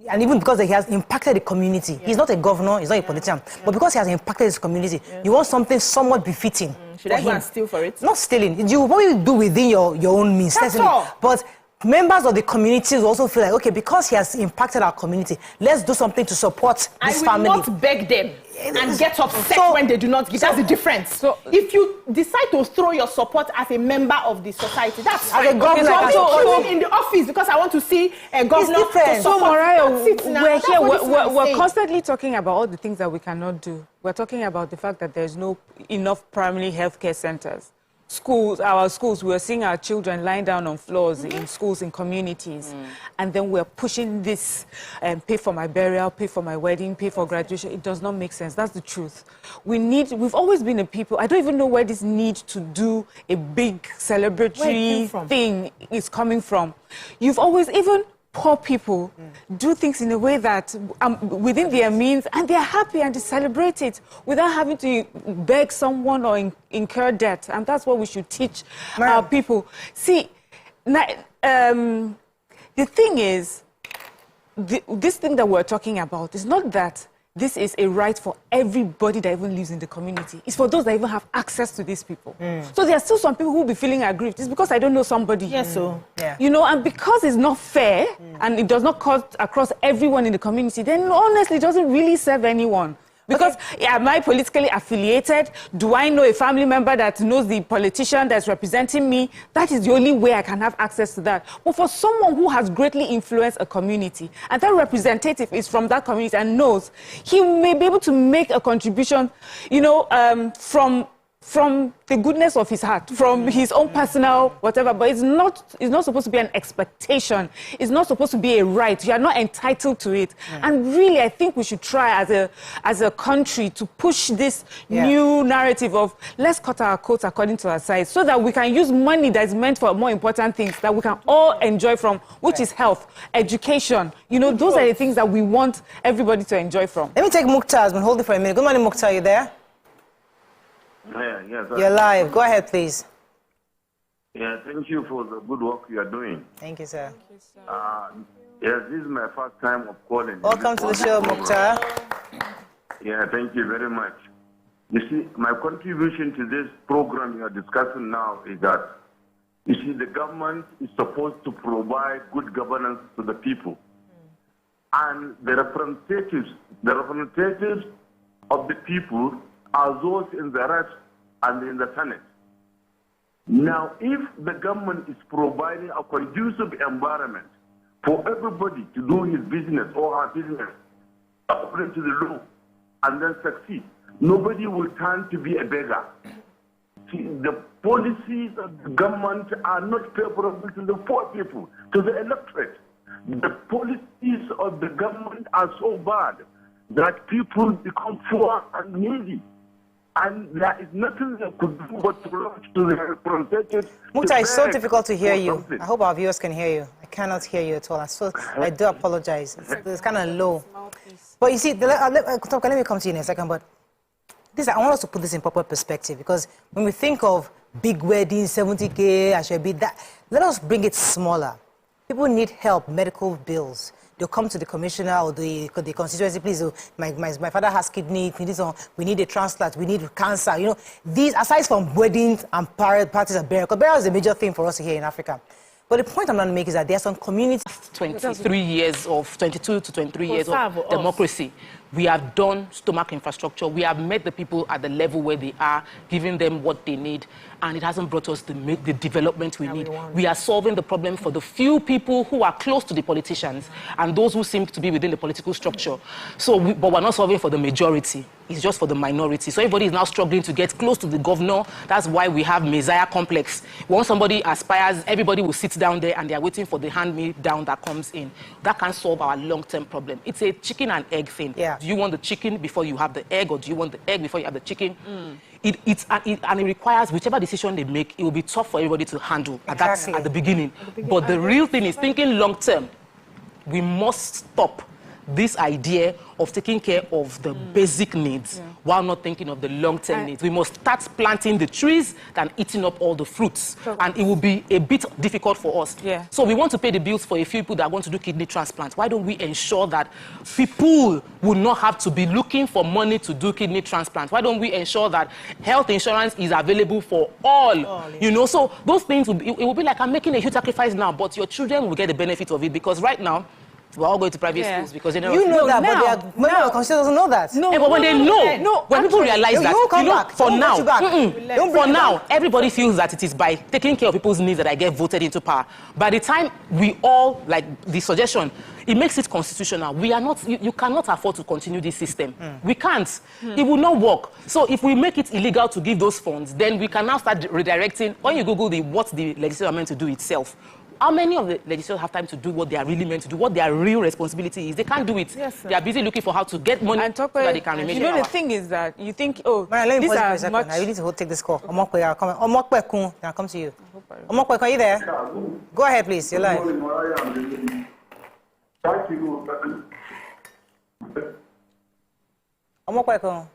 And even because he has impacted the community. He's not a governor, he's not a politician. But because he has impacted his community, you want something somewhat befitting. Should I go and steal for it? Not stealing. You probably do within your own means. That's all. But members of the community will also feel like, okay, because he has impacted our community, let's do something to support this family. I will not beg them and get upset when they do not give. That's the difference. So if you decide to throw your support as a member of the society, that's fine. As a governor, I'm in the office because I want to see a governor to support. So, Mariah, we're here. We're constantly talking about all the things that we cannot do. We're talking about the fact that there's no enough primary healthcare centers. Our schools, we're seeing our children lying down on floors in schools, in communities. And then we're pushing this, pay for my burial, pay for my wedding, pay for graduation. It does not make sense. That's the truth. We've always been a people, I don't even know where this need to do a big celebratory thing is coming from. You've always, even poor people do things in a way that within their means, and they're happy and they celebrate it without having to beg someone or incur debt. And that's what we should teach our people. See, the thing is, this thing that we're talking about is not that this is a right for everybody that even lives in the community. It's for those that even have access to these people. So there are still some people who will be feeling aggrieved. It's because I don't know somebody. Yes, so. Yeah. You know, and because it's not fair and it does not cut across everyone in the community, then honestly, it doesn't really serve anyone. Because am I politically affiliated? Do I know a family member that knows the politician that's representing me? That is the only way I can have access to that. But for someone who has greatly influenced a community, and that representative is from that community and knows, he may be able to make a contribution, you know, from the goodness of his heart, from his own personal whatever, but it's not supposed to be an expectation. It's not supposed to be a right. You are not entitled to it. And really, I think we should try as a country to push this new narrative of let's cut our coats according to our size, so that we can use money that is meant for more important things that we can all enjoy from, which is health, education. You know, those are the things that we want everybody to enjoy from. Let me take Mukhtar. I've been holding for a minute. Good morning, Mukhtar. Are you there? Yeah, yes. You're live. Go ahead, please. Yeah, thank you for the good work you are doing. Thank you, sir. Yes, this is my first time of calling. Welcome to the show, Mukhtar. Yeah, thank you very much. You see, my contribution to this program you are discussing now is that, you see, the government is supposed to provide good governance to the people. And the representatives of the people are those in the Reps and in the Senate. Now, if the government is providing a conducive environment for everybody to do his business or her business according to the law and then succeed, nobody will turn to be a beggar. See, the policies of the government are not favorable to the poor people, to the electorate. The policies of the government are so bad that people become poor and needy. And there is nothing they could do but to rush to the representative. Mukta, it's so difficult to hear you. I hope our viewers can hear you. I cannot hear you at all. I do apologize. It's kind of low. But you see, let me come to you in a second. But I want us to put this in proper perspective, because when we think of big weddings, 70K, I should be that. Let us bring it smaller. People need help, medical bills. They'll come to the commissioner or the constituency, please, my father has kidney, we need a transplant, we need cancer. You know, these, aside from weddings and parties and burial, because burial is a major thing for us here in Africa. But the point I'm trying to make is that there are some communities... 23 years of, 22 to 23 years of democracy. We have done stomach infrastructure. We have met the people at the level where they are, giving them what they need, and it hasn't brought us the development we need. We are solving the problem for the few people who are close to the politicians and those who seem to be within the political structure. But we're not solving for the majority. It's just for the minority. So everybody is now struggling to get close to the governor. That's why we have Messiah complex. Once somebody aspires, everybody will sit down there and they are waiting for the hand-me-down that comes in. That can't solve our long-term problem. It's a chicken and egg thing. Yeah. Do you want the chicken before you have the egg, or do you want the egg before you have the chicken? And it requires, whichever decision they make, it will be tough for everybody to handle at the beginning. But the real thing is thinking long-term. We must stop this idea of taking care of the basic needs while not thinking of the long-term needs. We must start planting the trees than eating up all the fruits. And it will be a bit difficult for us. So we want to pay the bills for a few people that want to do kidney transplants. Why don't we ensure that people will not have to be looking for money to do kidney transplants? Why don't we ensure that health insurance is available for all? You know, so those things, it will be like, I'm making a huge sacrifice now, but your children will get the benefit of it, because right now, we're all going to private schools because they know. You know that, but the constitution doesn't know that. No, but when they know, when people realize that, for now, everybody feels that it is by taking care of people's needs that I get voted into power. By the time we all, like the suggestion, it makes it constitutional. We are not, you cannot afford to continue this system. We can't. It will not work. So if we make it illegal to give those funds, then we can now start redirecting. When you Google what the legislature are meant to do itself, how many of the legislators have time to do what they are really meant to do, what their real responsibility is? They can't do it. Yes, they are busy looking for how to get money so that they can remain. You know, the thing is that you think, oh, these are much... I really need to take this call. Omokwe, I'll come to you. Omokwe, are you there? Go ahead, please. You're live. Omokwe.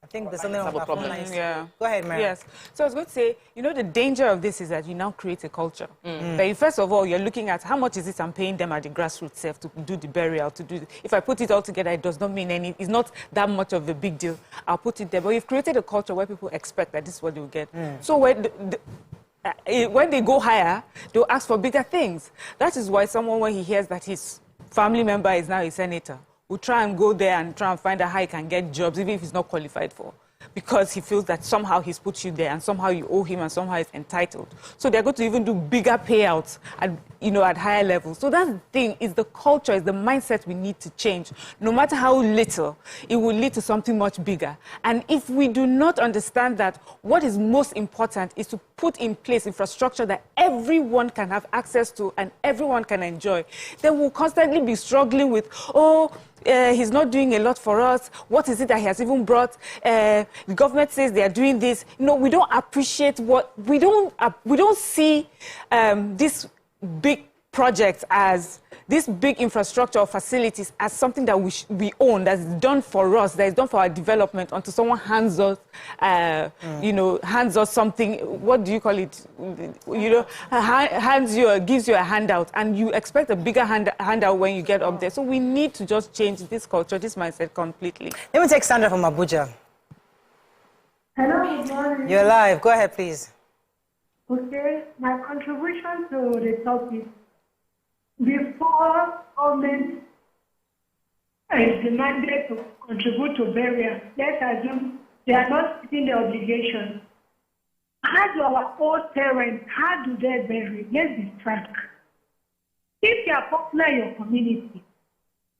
I think there's something on the phone lines. Go ahead, Mary. Yes. So I was going to say, you know, the danger of this is that you now create a culture. But first of all, you're looking at how much is it I'm paying them at the grassroots self to do the burial, to do. If I put it all together, it does not mean it's not that much of a big deal. I'll put it there. But you've created a culture where people expect that this is what they'll get. So when they go higher, they'll ask for bigger things. That is why someone, when he hears that his family member is now a senator, will try and go there and try and find out how he can get jobs, even if he's not qualified for, because he feels that somehow he's put you there and somehow you owe him and somehow he's entitled. So they're going to even do bigger payouts at higher levels. So that's the thing, is the culture, is the mindset we need to change. No matter how little, it will lead to something much bigger. And if we do not understand that, what is most important is to put in place infrastructure that everyone can have access to and everyone can enjoy, then we'll constantly be struggling with, he's not doing a lot for us. What is it that he has even brought? The government says they are doing this. No, we don't appreciate we don't see this big project as this big infrastructure or facilities as something that we own, that's done for us, that is done for our development, until someone hands us, hands us something. What do you call it? Gives you a handout, and you expect a bigger handout when you get up there. So we need to just change this culture, this mindset completely. Let me take Sandra from Abuja. Hello, good morning. You're live. Go ahead, please. Okay, my contribution to the topic. Before government is demanded to contribute to burial, let's assume they are not meeting the obligation. How do our old parents, how do they bury? Let's be frank. If you are popular in your community,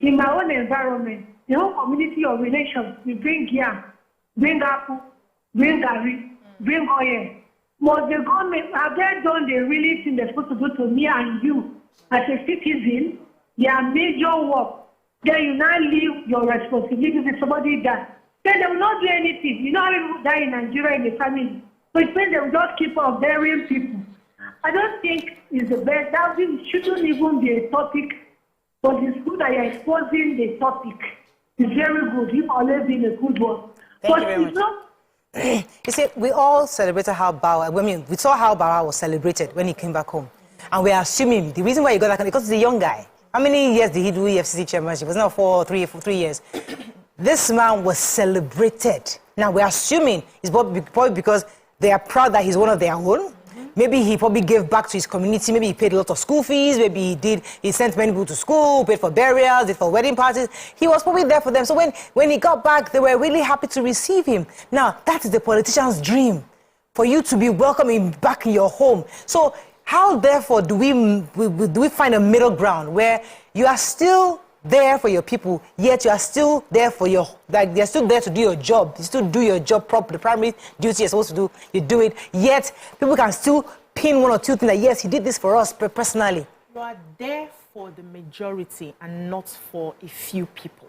in my own environment, the whole community or relations, we bring yam, bring apple, bring gari, bring oil. But the government, have they done the really thing they're supposed to do to me and you as a citizen? Their major work then you now leave your responsibility with somebody that then they will not do anything. You know how people die in Nigeria in the family. So it means they will just keep on burying people. I don't think it's the best. That shouldn't even be a topic, but it's good that you're exposing the topic. It's very good. You've always been a good one. Thank you very much. You see, we all celebrated how Bawa, I mean, we saw how Bawa was celebrated when he came back home. And we are assuming the reason why he got that, because he's a young guy. How many years did he do EFCC chairmanship? It was not 3 years. This man was celebrated. Now, we're assuming it's probably because they are proud that he's one of their own. Maybe he probably gave back to his community. Maybe he paid a lot of school fees. Maybe he sent many people to school, paid for burials, did for wedding parties. He was probably there for them. So when he got back, they were really happy to receive him. Now, that is the politician's dream, for you to be welcoming back in your home. So how, therefore, do we find a middle ground where you are still there for your people, yet you are still there for your, like, they're still there to do your job. You still do your job properly. The primary duty you're supposed to do, you do it, yet people can still pin one or two things like, yes, he did this for us personally. You are there for the majority and not for a few people.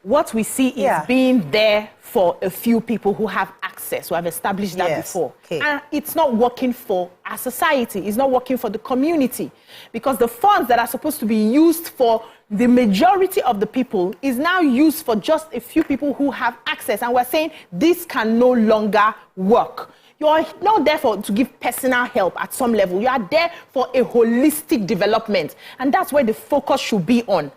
What we see is being there for a few people who have access, who have established that before. Okay. And it's not working for our society. It's not working for the community. Because the funds that are supposed to be used for the majority of the people is now used for just a few people who have access. And we're saying this can no longer work. You're not there to give personal help at some level. You are there for a holistic development. And that's where the focus should be on.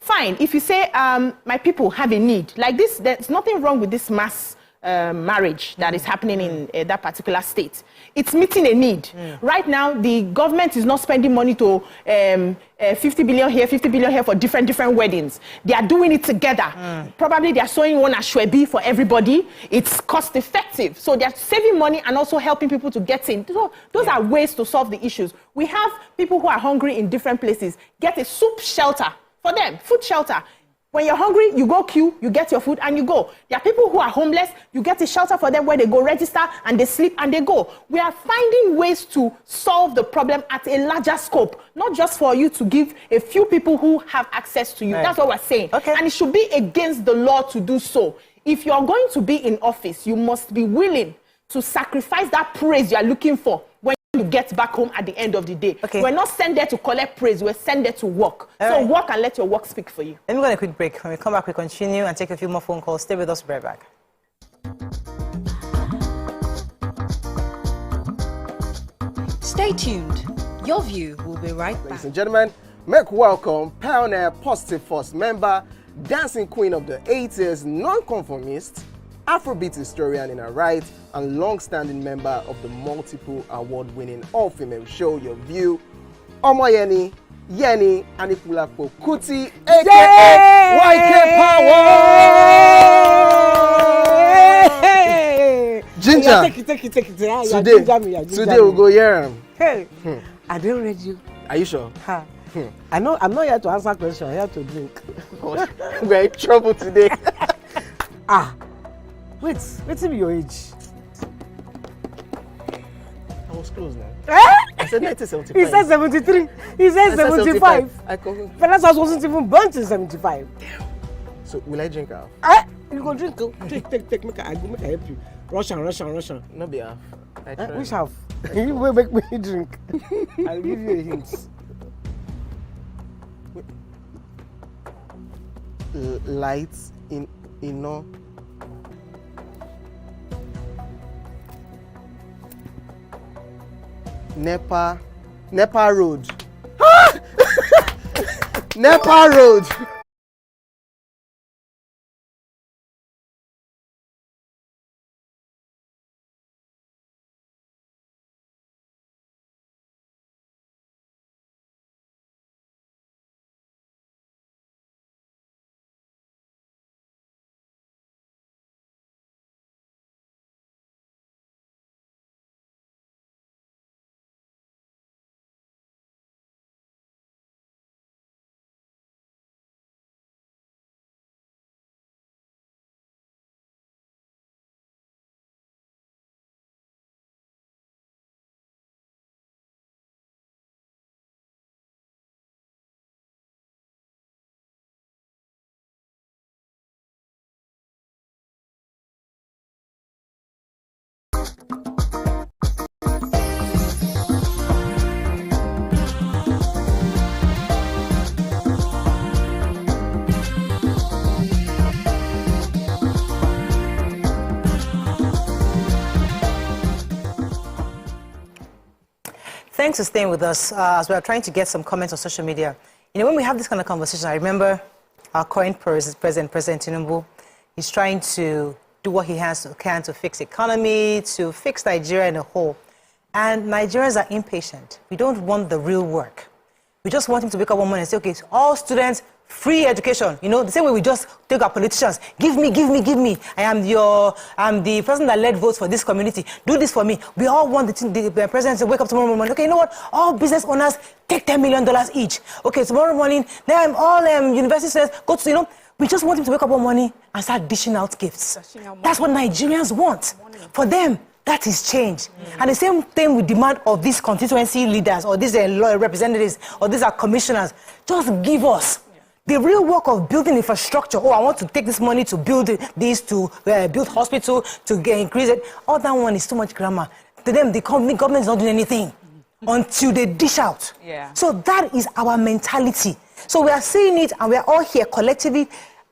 Fine, if you say, my people have a need, like this, there's nothing wrong with this mass marriage that is happening in that particular state. It's meeting a need. Right now, the government is not spending money to 50 billion here, 50 billion here for different weddings. They are doing it together. Probably they are sewing one ashwebi for everybody. It's cost effective. So they're saving money and also helping people to get in. So those are ways to solve the issues. We have people who are hungry in different places. Get a soup shelter for them, food shelter. When you're hungry, you go queue, you get your food, and you go. There are people who are homeless, you get a shelter for them where they go register, and they sleep, and they go. We are finding ways to solve the problem at a larger scope, not just for you to give a few people who have access to you. Right. That's what we're saying. Okay. And it should be against the law to do so. If you're going to be in office, you must be willing to sacrifice that praise you're looking for when you get back home at the end of the day. Okay. We're not sent there to collect praise, we're sent there to work. So work and let your work speak for you. Let me go on a quick break. When we come back, we continue and take a few more phone calls. Stay with us, we'll be right back. Stay tuned. Your View will be right back. Ladies and gentlemen, make welcome Pioneer Positive Force member, dancing queen of the 80s, non-conformist, Afrobeat historian in her right, and long-standing member of the multiple award-winning all-female show Your View, Omoyeni Yeni Anikulapo Kuti, aka YK Power. Ginger. Take it. Today we'll go here. Hey, I don't read you. Are you sure? Ha. I'm not here to answer questions. I'm here to drink. We're in trouble today. Wait till your age. I was close now. I said 1975. He said 73. He said 75. Vanessa wasn't even born till 75. So will I drink half? You go drink. Take. Make I help you. Russian. No be half. Which half? You will make me drink. I'll give you a hint. Lights in no. Nepa Road. Nepa Road. trying to stay with us as we are trying to get some comments on social media. You know, when we have this kind of conversation, I remember our current President Tinubu, he's trying to do what he can to fix economy, to fix Nigeria in a whole. And Nigerians are impatient. We don't want the real work. We just want him to wake up one morning and say, okay, all students, free education. You know, the same way we just take our politicians. Give me. I am the person that led votes for this community. Do this for me. We all want the president to wake up tomorrow morning. Okay, you know what? All business owners take $10 million each. Okay, tomorrow morning, then all university students go to, you know, we just want him to wake up one morning and start dishing out gifts. That's what Nigerians want. For them, that is change. And the same thing we demand of these constituency leaders or these representatives or these are commissioners. Just give us the real work of building infrastructure. Oh, I want to take this money to build this, to build hospital, to increase it. All that one is too much grammar. To them, the government is not doing anything until they dish out. Yeah. So that is our mentality. So we are seeing it and we are all here collectively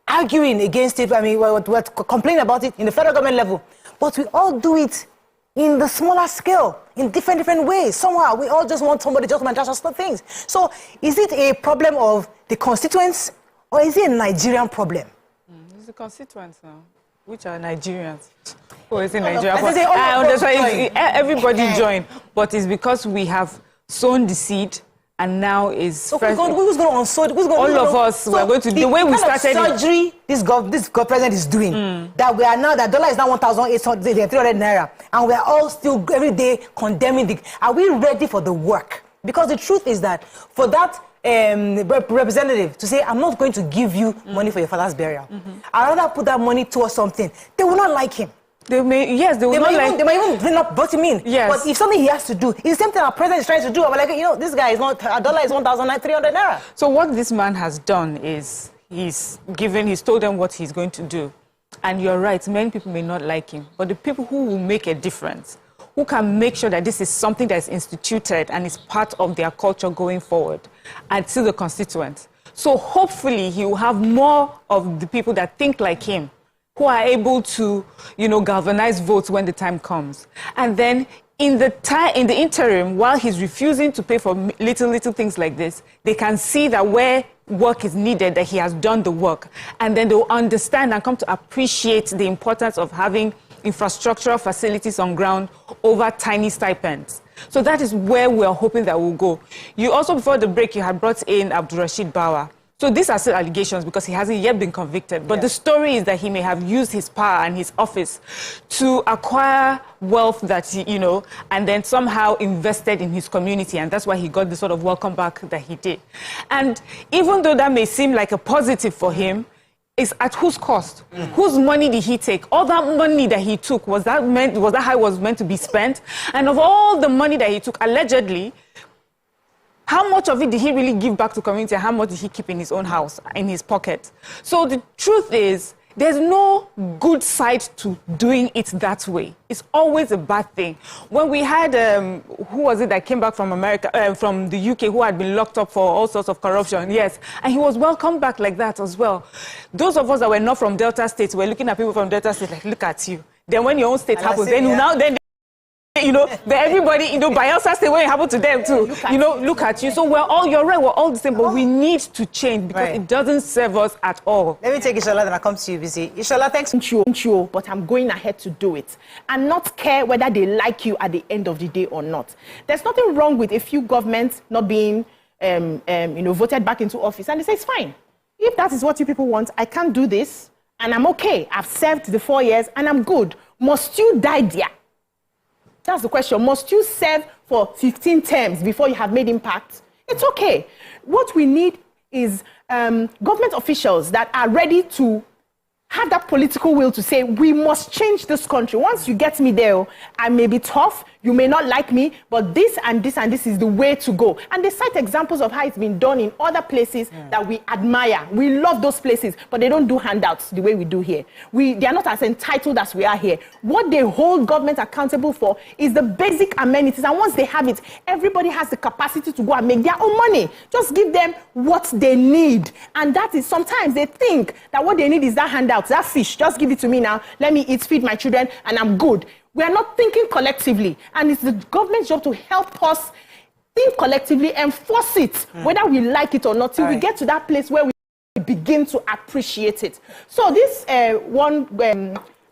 arguing against it. I mean, we're complaining about it in the federal government level. But we all do it in the smaller scale, in different ways. Somehow, we all just want somebody just to adjust things. So, is it a problem of the constituents, or is it a Nigerian problem? It's the constituents now, which are Nigerians. Oh, it's in Nigeria. I understand. Everybody join, but it's because we have sown the seed. And now is who's going to unsold? All of us we're going to the way we started surgery. This president is doing that we are now that dollar is now 1,800 naira, and we are all still every day condemning Are we ready for the work? Because the truth is that for that representative to say, I'm not going to give you money for your father's burial, I'd rather put that money towards something. They will not like him. They might even not vote him in. Yes. But if something he has to do, it's the same thing our president is trying to do. I'm like, you know, this guy is not, a dollar is 1,300 naira. So what this man has done is he's told them what he's going to do. And you're right, many people may not like him. But the people who will make a difference, who can make sure that this is something that is instituted and is part of their culture going forward, are still the constituents. So hopefully he will have more of the people that think like him, who are able to, you know, galvanize votes when the time comes. And then in the interim, while he's refusing to pay for little things like this, they can see that where work is needed, that he has done the work. And then they'll understand and come to appreciate the importance of having infrastructural facilities on ground over tiny stipends. So that is where we're hoping that we'll go. You also, before the break, you had brought in Abdulrasheed Bawa. So these are still allegations because he hasn't yet been convicted. But the story is that he may have used his power and his office to acquire wealth that he, you know, and then somehow invested in his community. And that's why he got the sort of welcome back that he did. And even though that may seem like a positive for him, it's at whose cost? Whose money did he take? All that money that he took, was that how it was meant to be spent? And of all the money that he took, allegedly, how much of it did he really give back to community and how much did he keep in his own house, in his pocket? So the truth is, there's no good side to doing it that way. It's always a bad thing. When we had, who was it that came back from America, from the UK, who had been locked up for all sorts of corruption, yes, and he was welcomed back like that as well. Those of us that were not from Delta States were looking at people from Delta States like, look at you. Then when your own state happens, then you know, everybody, you know, Bayelsa State, when it happened to them too, look at you. So you're right, we're all the same, but we need to change because it doesn't serve us at all. Let me take Ishola, then I come to you, BC. Ishola, thanks. But I'm going ahead to do it and not care whether they like you at the end of the day or not. There's nothing wrong with a few governments not being, voted back into office, and they say it's fine. If that is what you people want, I can't do this, and I'm okay. I've served the 4 years, and I'm good. Must you die there? That's the question. Must you serve for 15 terms before you have made impact? It's okay. What we need is government officials that are ready to have that political will to say, we must change this country. Once you get me there, I may be tough, you may not like me, but this and this and this is the way to go. And they cite examples of how it's been done in other places that we admire. We love those places, but they don't do handouts the way we do here. They are not as entitled as we are here. What they hold government accountable for is the basic amenities. And once they have it, everybody has the capacity to go and make their own money. Just give them what they need. And that is, sometimes they think that what they need is that handout, that fish. Just give it to me now. Let me eat, feed my children, and I'm good. We are not thinking collectively, and it's the government's job to help us think collectively, enforce it, whether we like it or not, till we get to that place where we begin to appreciate it. So this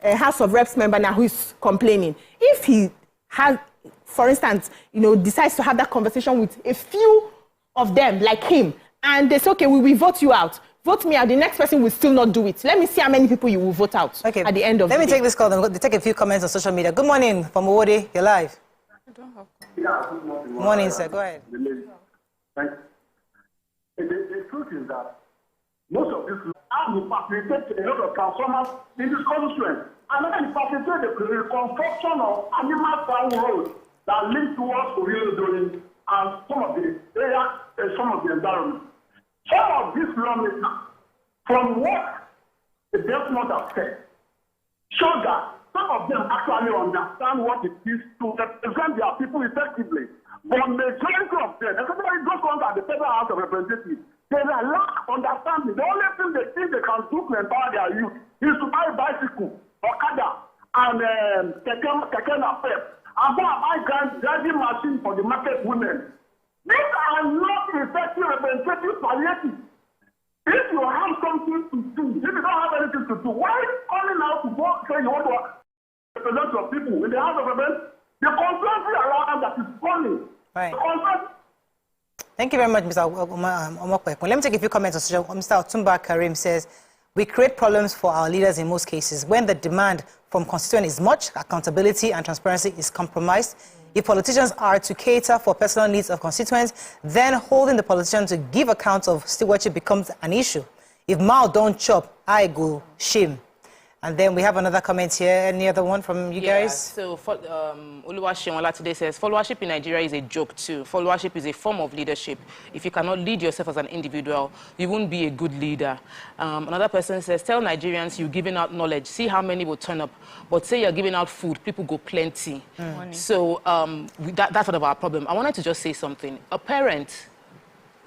House of Reps member now who is complaining, if he has, for instance, decides to have that conversation with a few of them like him, and they say, okay, we will vote you out. Vote me out. The next person will still not do it. Let me see how many people you will vote out at the end of the day. Let me take this call. Then take a few comments on social media. Good morning from Owode. You're live. Morning, sir. Go ahead. Thank you. The truth is that most of this will facilitate a lot of transformers in this constituent. And then facilitate the reconstruction of animal farm roads that link towards Orilo and some of the areas, some of the environment. Some of these lawmakers, from what the death note has said, show that some of them actually understand what it is to represent their people effectively. But majority of them, especially those ones at the Federal House of Representatives, they lack understanding. The only thing they think they can do to empower their youth is to buy bicycle, Okada, and Keke Napep, and go and buy driving machine for the market women. These are not effective representative palliative. If you have something to do, if you don't have anything to do, why calling out to go say you want to represent your people in the House of Representatives? The controversy around that is funny. Right. Thank you very much, Mr. Omokwekwe. Let me take a few comments on social. Mr. Otumba Karim says, we create problems for our leaders in most cases. When the demand from constituent is much, accountability and transparency is compromised. If politicians are to cater for personal needs of constituents, then holding the politician to give account of stewardship becomes an issue. If mouth don't chop, I go shame. And then we have another comment here. Any other one from you guys? So Oluwaseun today says, followership in Nigeria is a joke too. Followership is a form of leadership. If you cannot lead yourself as an individual, you won't be a good leader. Another person says, tell Nigerians you're giving out knowledge. See how many will turn up. But say you're giving out food, people go plenty. So that's one of our problem. I wanted to just say something. A parent,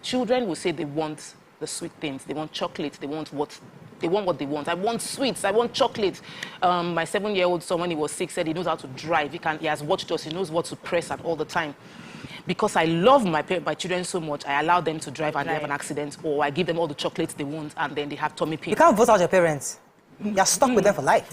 children will say they want the sweet things. They want chocolate. They want what they want. I want sweets. I want chocolate. My 7-year-old son, when he was 6, said he knows how to drive. He has watched us. He knows what to press at all the time. Because I love my children so much, I allow them to drive and they have an accident, or I give them all the chocolates they want and then they have tummy pain. You can't vote out your parents. You're stuck with them for life.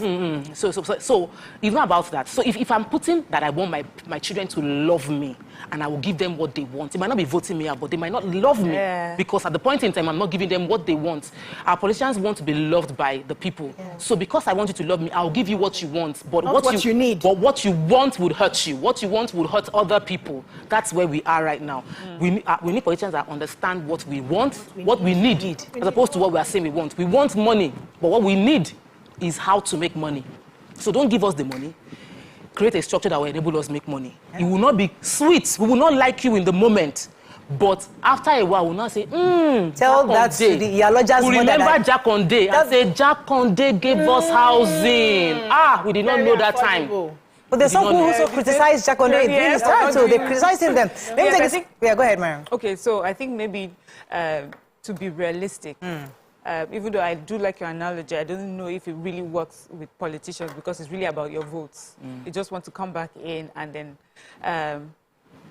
So it's not about that. So if I'm putting that I want my children to love me and I will give them what they want, it might not be voting me out, but they might not love me because at the point in time I'm not giving them what they want. Our politicians want to be loved by the people. So because I want you to love me, I'll give you what you want, but what you need. But what you want would hurt you. What you want would hurt other people. That's where we are right now. We need politicians that understand what we want, what we need, as opposed to what we are saying we want. We want money, but what we need is how to make money. So don't give us the money. Create a structure that will enable us to make money. It will not be sweet. We will not like you in the moment. But after a while, we'll not say, tell that to the Iyaloja's mother. We remember Jack Conde and say, Jack Conde gave us housing. We did not know that time. But there's some who also criticize Jack Conde. So they criticize him then. Go ahead, Mariam. Okay, so I think maybe to be realistic, even though I do like your analogy, I don't know if it really works with politicians because it's really about your votes. You just want to come back in and then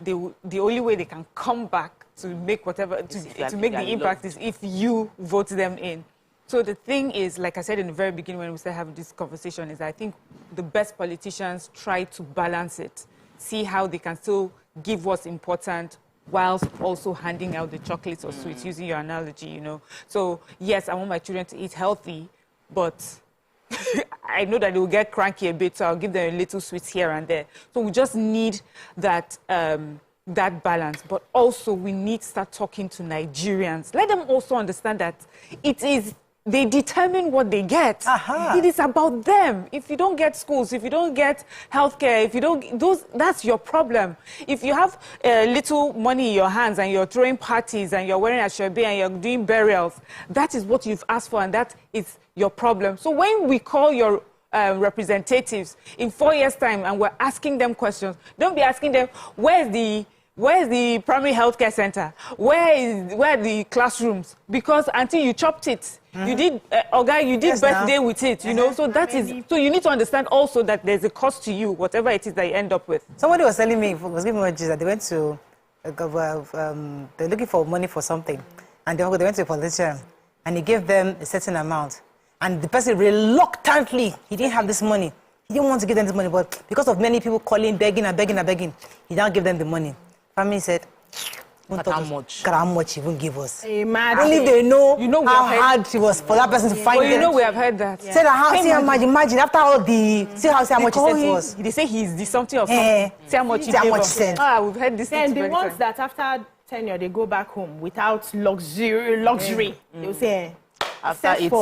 the only way they can come back to make whatever, to make the impact is if you vote them in. So the thing is, like I said in the very beginning when we started having this conversation, is I think the best politicians try to balance it, see how they can still give what's important whilst also handing out the chocolates or sweets, using your analogy, you know. So, yes, I want my children to eat healthy, but I know that they will get cranky a bit, so I'll give them a little sweets here and there. So we just need that, that balance. But also, we need to start talking to Nigerians. Let them also understand that they determine what they get. It is about them. If you don't get schools, if you don't get healthcare, if you don't, that's your problem. If you have little money in your hands and you're throwing parties and you're wearing a shebe and you're doing burials, that is what you've asked for and that is your problem. So when we call your representatives in 4 years' time and we're asking them questions, don't be asking them, where's the primary healthcare center? Where are the classrooms? Because until you chopped it, you did, you did birthday with it, you know. So that is. So you need to understand also that there's a cost to you, whatever it is that you end up with. Somebody was telling me, was giving me that they went to they're looking for money for something, and they went to a politician, and he gave them a certain amount, and the person reluctantly, he didn't have this money. He didn't want to give them this money, but because of many people calling, begging, he now gave them the money. Family said, how much he won't give us. Hey, man. Only they know, how hard it was for that person to find them. We have heard that. Yeah. Say that imagine after all the, see how much he sent to us. They say he's the something of something. See how much he sent. We've heard this. And the ones that after tenure they go back home without luxury. They will say, after 8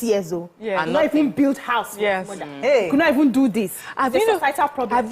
years. Old. Yeah. And not even build house. Yes. Could not even do this. Have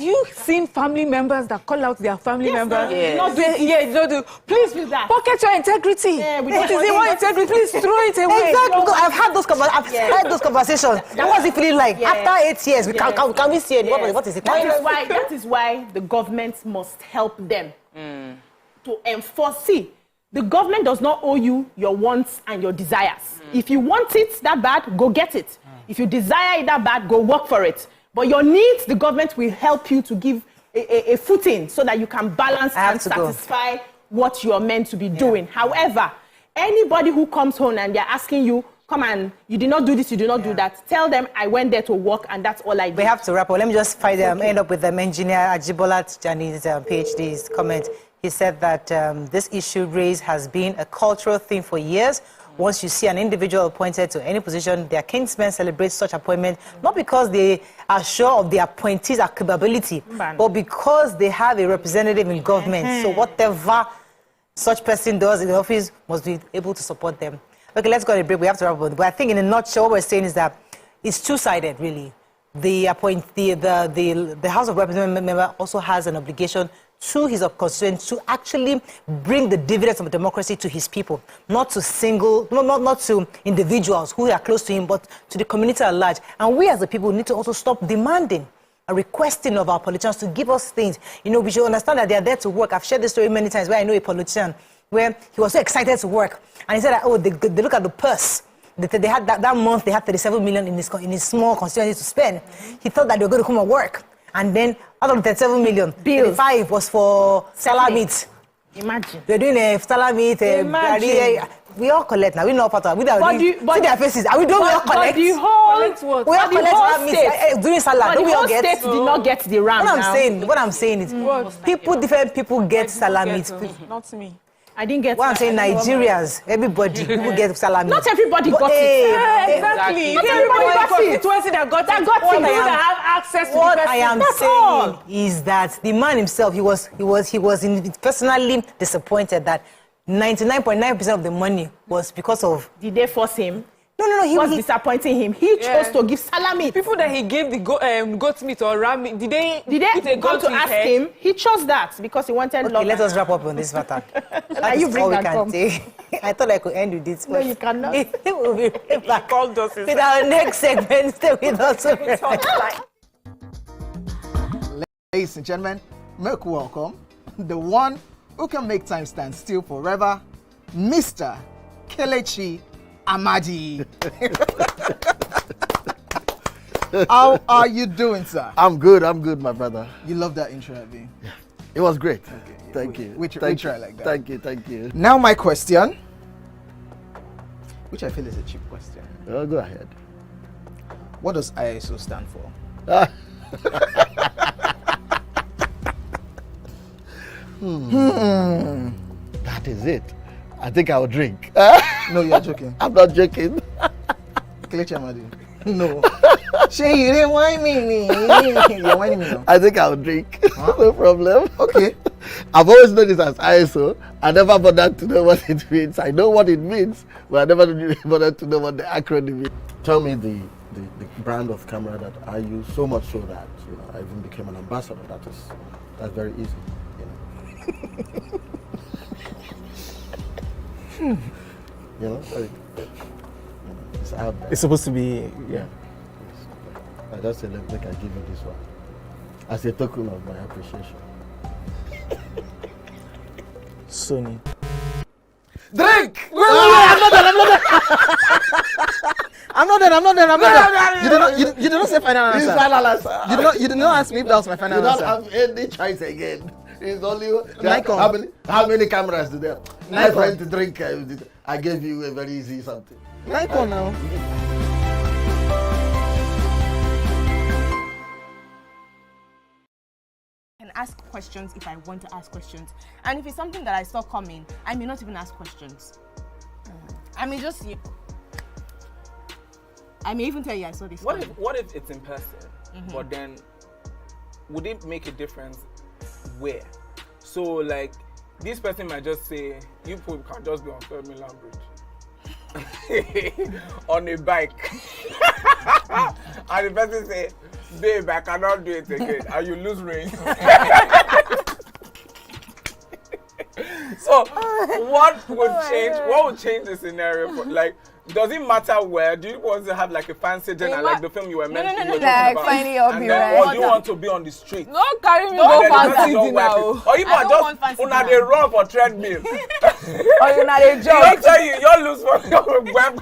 you seen family members that call out their family members? Yes. Please do that. Pocket your integrity. Yeah, what is it? What integrity? Please throw it away. Exactly. Because I've had those conversations. What was it feeling like? After 8 years, can we see it? What is it? That is why the government must help them to enforce. See, the government does not owe you your wants and your desires. If you want it that bad, go get it. If you desire it that bad, go work for it. But your needs, the government will help you to give a footing so that you can balance and satisfy what you are meant to be doing. However, anybody who comes home and they're asking you, come and you did not do this, you did not do that, tell them I went there to work and that's all I did. We have to wrap up. Let me just end up with the engineer Ajibola Tijani's PhD's comment. He said that this issue raised has been a cultural thing for years. Once you see an individual appointed to any position, their kinsmen celebrate such appointment, not because they are sure of the appointee's capability, but because they have a representative in government. So whatever such person does in the office must be able to support them. Okay, let's go to a break. We have to wrap up. But I think in a nutshell, what we're saying is that it's two-sided, really. The House of Representatives member also has an obligation to his constituents to actually bring the dividends of democracy to his people, not to individuals who are close to him, but to the community at large. And we as a people need to also stop demanding and requesting of our politicians to give us things. We should understand that they are there to work. I've shared this story many times where I know a politician where he was so excited to work. And he said that, they look at the purse. They had that month, they had 37 million in his small constituency to spend. He thought that they were going to come and work. And then out of the 37 million, 35 was for salary meat. Imagine. They're doing a salary meat. We all collect now. We know part of it. See their faces. Are we doing we all collect? We all collect doing salary. But the whole state did not get the ram. What I'm saying is, different people get salary meat. Not me. I didn't get what I'm saying, Nigerians, everybody, people get salary. Not everybody got it. Exactly. Not everybody got it. That got it. People that have access to what I am saying is that the man himself, he was personally disappointed that 99.9% of the money was because of. Did they force him? No, he was disappointing him. He chose to give salami. People that he gave the goat meat or ram meat, did they come to ask him? He chose that because he wanted love. Let us wrap up on this matter. That is all we can take. I thought I could end with this. No, you cannot. We'll be right back with our next segment. Stay with us. Ladies and gentlemen, make welcome the one who can make time stand still forever, Mr. Kelechi Amadi. How are you doing, sir? I'm good, my brother. You love that intro, Abi? Yeah. It was great. Okay, Thank you. We try like that. Thank you. Now my question, which I feel is a cheap question. Oh, go ahead. What does ISO stand for? That is it. I think I'll drink. No, you're joking. I'm not joking. Kelechi Amadi. No. Shay, you didn't whine me. You're whining me now. I think I'll drink. Huh? No problem. Okay. I've always known it as ISO. I never bothered to know what it means. I know what it means, but I never bothered to know what the acronym is. Tell me the brand of camera that I use, so much so that I even became an ambassador. That's very easy. It's out there. It's supposed to be, yeah. I just said, look, I give you this one as a token of my appreciation. Sony. Drink! No, I'm not done. You did not say final answer. Final answer. You did not ask me if that was my final answer. You don't have any choice again. It's only how many cameras do they have? My friend to drink. I gave you a very easy something. Nikon now. Can ask questions if I want to ask questions, and if it's something that I saw coming, I may not even ask questions. I may just. I may even tell you I saw this. What if it's in person? But then, would it make a difference where? So like, this person might just say, you people can just be on 3rd Milan Bridge on a bike, and the person say, babe, I cannot do it again, and you lose range. So what would change? What would change the scenario? Like, does it matter where? Do you want to have like a fancy dinner, like the film you were meant to be talking about? Or do you want to be on the street? No, carry me go fancy dinner. Or you might just una dey run for treadmill. Or you na dey jog. Don't tell you lose for your web.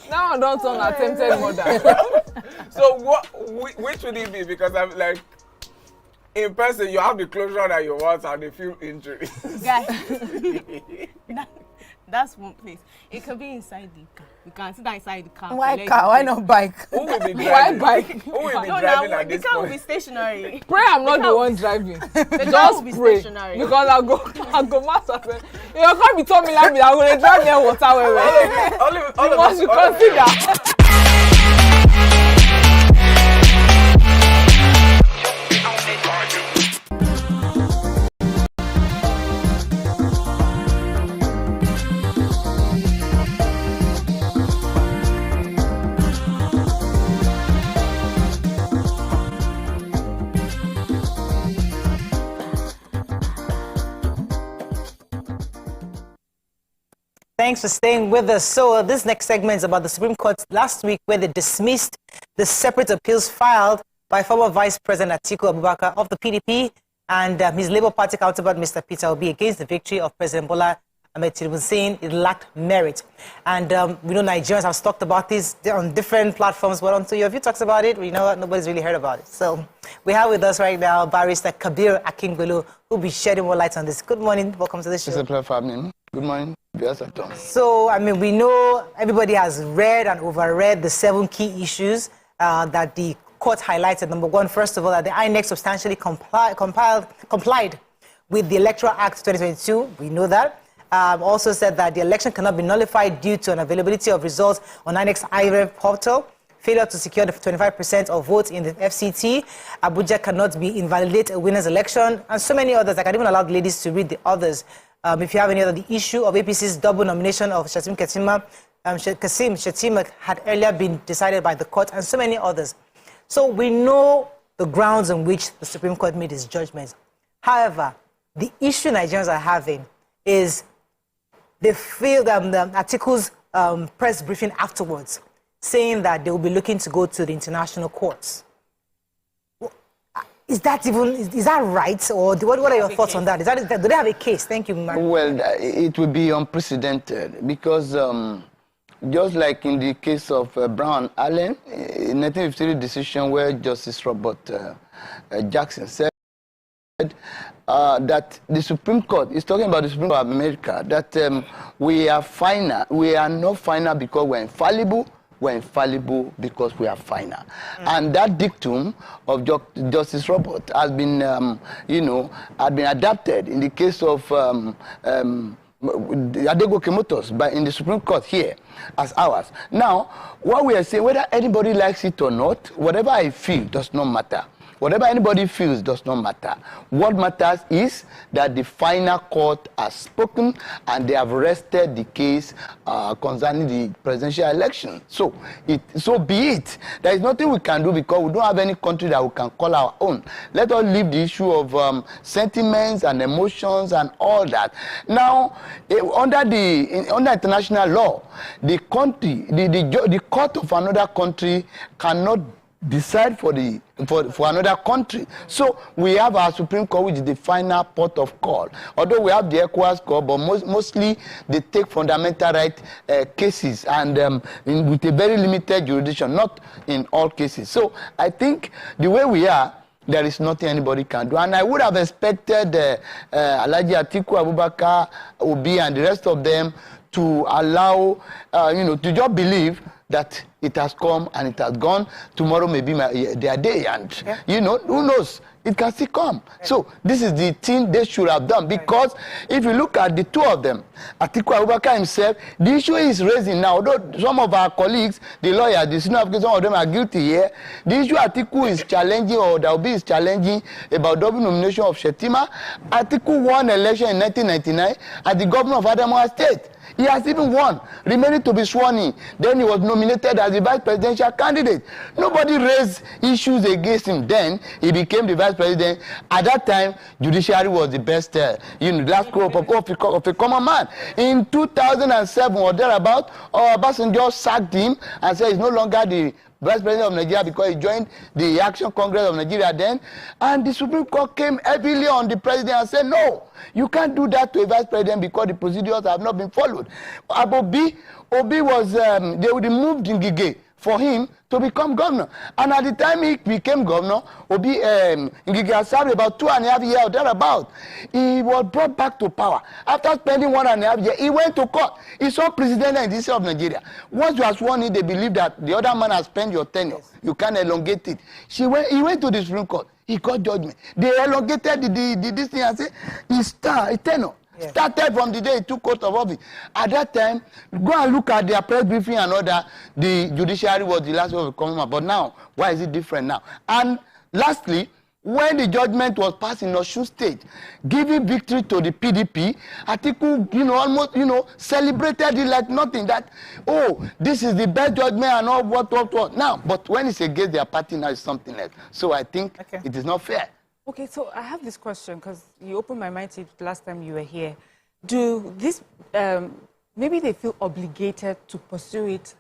Now I don't turn attempted murder. So which would it be? Because I'm like, in person you have the closure that you want and the few injuries. Guys, that's one place. It could be inside the car. You can sit inside the car. Why car? Why not bike? Who will be driving? Why bike? Who will be driving at this point? The car will be stationary. Pray I'm not the one driving. Just pray. Because I'll go master. You can't be telling me like me. I'm going to drive near water. All you must consider. Thanks for staying with us. So this next segment is about the Supreme Court last week, where they dismissed the separate appeals filed by former Vice President Atiku Abubakar of the PDP and his Labour Party counterpart, Mr. Peter Obi, against the victory of President Bola Ahmed Tinubu, saying it lacked merit. And we know Nigerians have talked about this on different platforms, but until your view talks about it, we know what, nobody's really heard about it. So we have with us right now Barrister Kabir Akingbelu, who will be shedding more light on this. Good morning. Welcome to the show. It's a pleasure for me. Good morning. So, I mean, we know everybody has read and overread the 7 key issues that the court highlighted. Number 1, first of all, that the INEC substantially complied with the Electoral Act 2022. We know that. Also said that the election cannot be nullified due to unavailability of results on INEC's IREV portal, failure to secure the 25% of votes in the FCT, Abuja cannot be a winner's election, and so many others. I can even allow the ladies to read the others. If you have any other, the issue of APC's double nomination of Kasim Shettima had earlier been decided by the court, and so many others. So we know the grounds on which the Supreme Court made its judgments. However, the issue Nigerians are having is they feel that Atiku's press briefing afterwards, saying that they will be looking to go to the international courts. Is that right? Or what are your thoughts on that? Do they have a case? Thank you, Mark. Well, it would be unprecedented because just like in the case of Brown Allen, in 1953 decision where Justice Robert Jackson said that the Supreme Court is talking about the Supreme Court of America, that we are not final because we're infallible. We're infallible because we are final. And that dictum of Justice Robert has been, had been adapted in the case of Adegoke Motors in the Supreme Court here as ours. Now, what we are saying, whether anybody likes it or not, whatever I feel does not matter. Whatever anybody feels does not matter. What matters is that the final court has spoken and they have rested the case concerning the presidential election. So be it. There is nothing we can do because we don't have any country that we can call our own. Let us leave the issue of sentiments and emotions and all that. Now, under international law, the country, the court of another country cannot decide for another country. So we have our Supreme Court, which is the final port of call. Although we have the ECOWAS court, but mostly they take fundamental right cases and with a very limited jurisdiction, not in all cases. So I think the way we are, there is nothing anybody can do. And I would have expected Alhaji Atiku Abubakar, Obi, and the rest of them to allow, to just believe that it has come and it has gone. Tomorrow may be their day, and who knows? It can still come. So this is the thing they should have done, because if you look at the two of them, Atiku Abubakar himself, the issue is raising now. Although some of our colleagues, the lawyers, the senior advocates, some of them are guilty here. The issue Atiku is challenging, or Daobi is challenging, about double nomination of Shetima. Atiku won election in 1999 as the governor of Adamawa State. He has even won, remaining to be sworn in. Then he was nominated as the vice presidential candidate. Nobody raised issues against him. Then he became the vice president. At that time, judiciary was the best, last group of a common man. In 2007 or thereabout, Obasanjo sacked him and said he's no longer the vice president of Nigeria because he joined the Action Congress of Nigeria then. And the Supreme Court came heavily on the president and said, no, you can't do that to a vice president because the procedures have not been followed. Obi was, they removed Ngige for him to become governor. And at the time he became governor, Ngige had served about 2.5 years or thereabout. He was brought back to power. After spending 1.5 years, he went to court. He saw president in the state of Nigeria. Once you are sworn in, they believe that the other man has spent your tenure. You can't elongate it. He went to the Supreme Court. He got judgment. They elongated this thing and said, his tenure. Yes. Started from the day he took oath of office. At that time, go and look at their press briefing and all that. The judiciary was the last one to come out. But now, why is it different now? And lastly, when the judgment was passed in Osun State, giving victory to the PDP, Atiku, almost, celebrated it like nothing. That, this is the best judgment and all what. Now, but when it's against their party, now it's something else. So I think it is not fair. Okay, so I have this question, because you opened my mind to it last time you were here. Do this, maybe they feel obligated to pursue it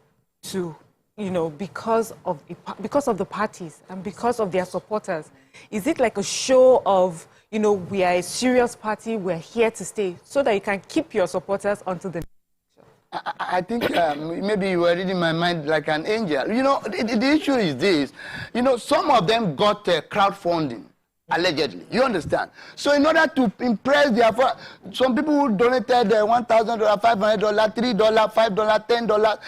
to, because of the parties and because of their supporters? Is it like a show of, we are a serious party, we're here to stay, so that you can keep your supporters until the... I think maybe you were reading my mind like an angel. The issue is this. Some of them got crowdfunding. Allegedly, you understand? So in order to impress some people who donated $1,000, $500, $3, $5, $10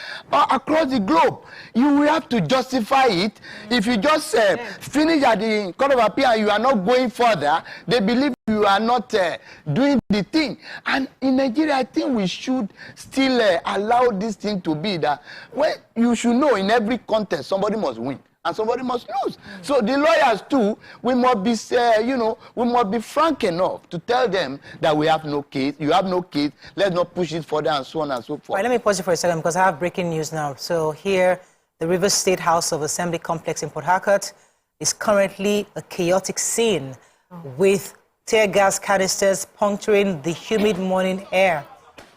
across the globe, you will have to justify it. If you just finish at the Court of Appeal and you are not going further, they believe you are not doing the thing. And in Nigeria, I think we should still allow this thing to be that, you should know in every contest somebody must win and somebody must lose. So the lawyers too, we must be frank enough to tell them that we have no case, you have no case, let's not push it further and so on and so forth. Right, let me pause you for a second because I have breaking news now. So here, the Rivers State House of Assembly complex in Port Harcourt is currently a chaotic scene with tear gas canisters puncturing the humid morning air.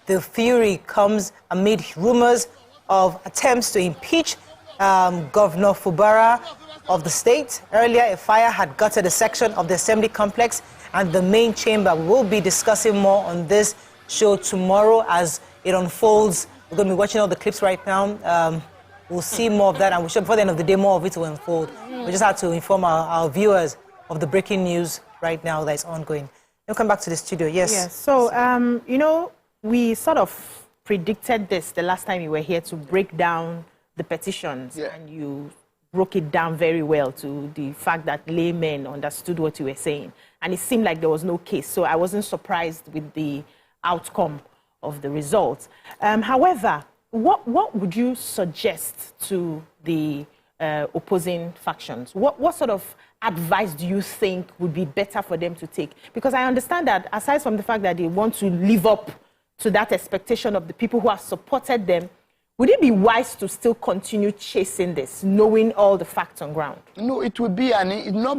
The fury comes amid rumors of attempts to impeach Governor Fubara of the state. Earlier, a fire had gutted a section of the assembly complex and the main chamber. We will be discussing more on this show tomorrow as it unfolds. We're going to be watching all the clips right now. We'll see more of that, and we should, before the end of the day, more of it will unfold. We just have to inform our viewers of the breaking news right now that is ongoing. We'll come back to the studio. Yes. Yes. So, we sort of predicted this the last time you were here to break down the petitions, and you broke it down very well to the fact that laymen understood what you were saying. And it seemed like there was no case. So I wasn't surprised with the outcome of the results. However, what would you suggest to the opposing factions? What sort of advice do you think would be better for them to take? Because I understand that aside from the fact that they want to live up to that expectation of the people who have supported them, would it be wise to still continue chasing this, knowing all the facts on ground? No, it would be not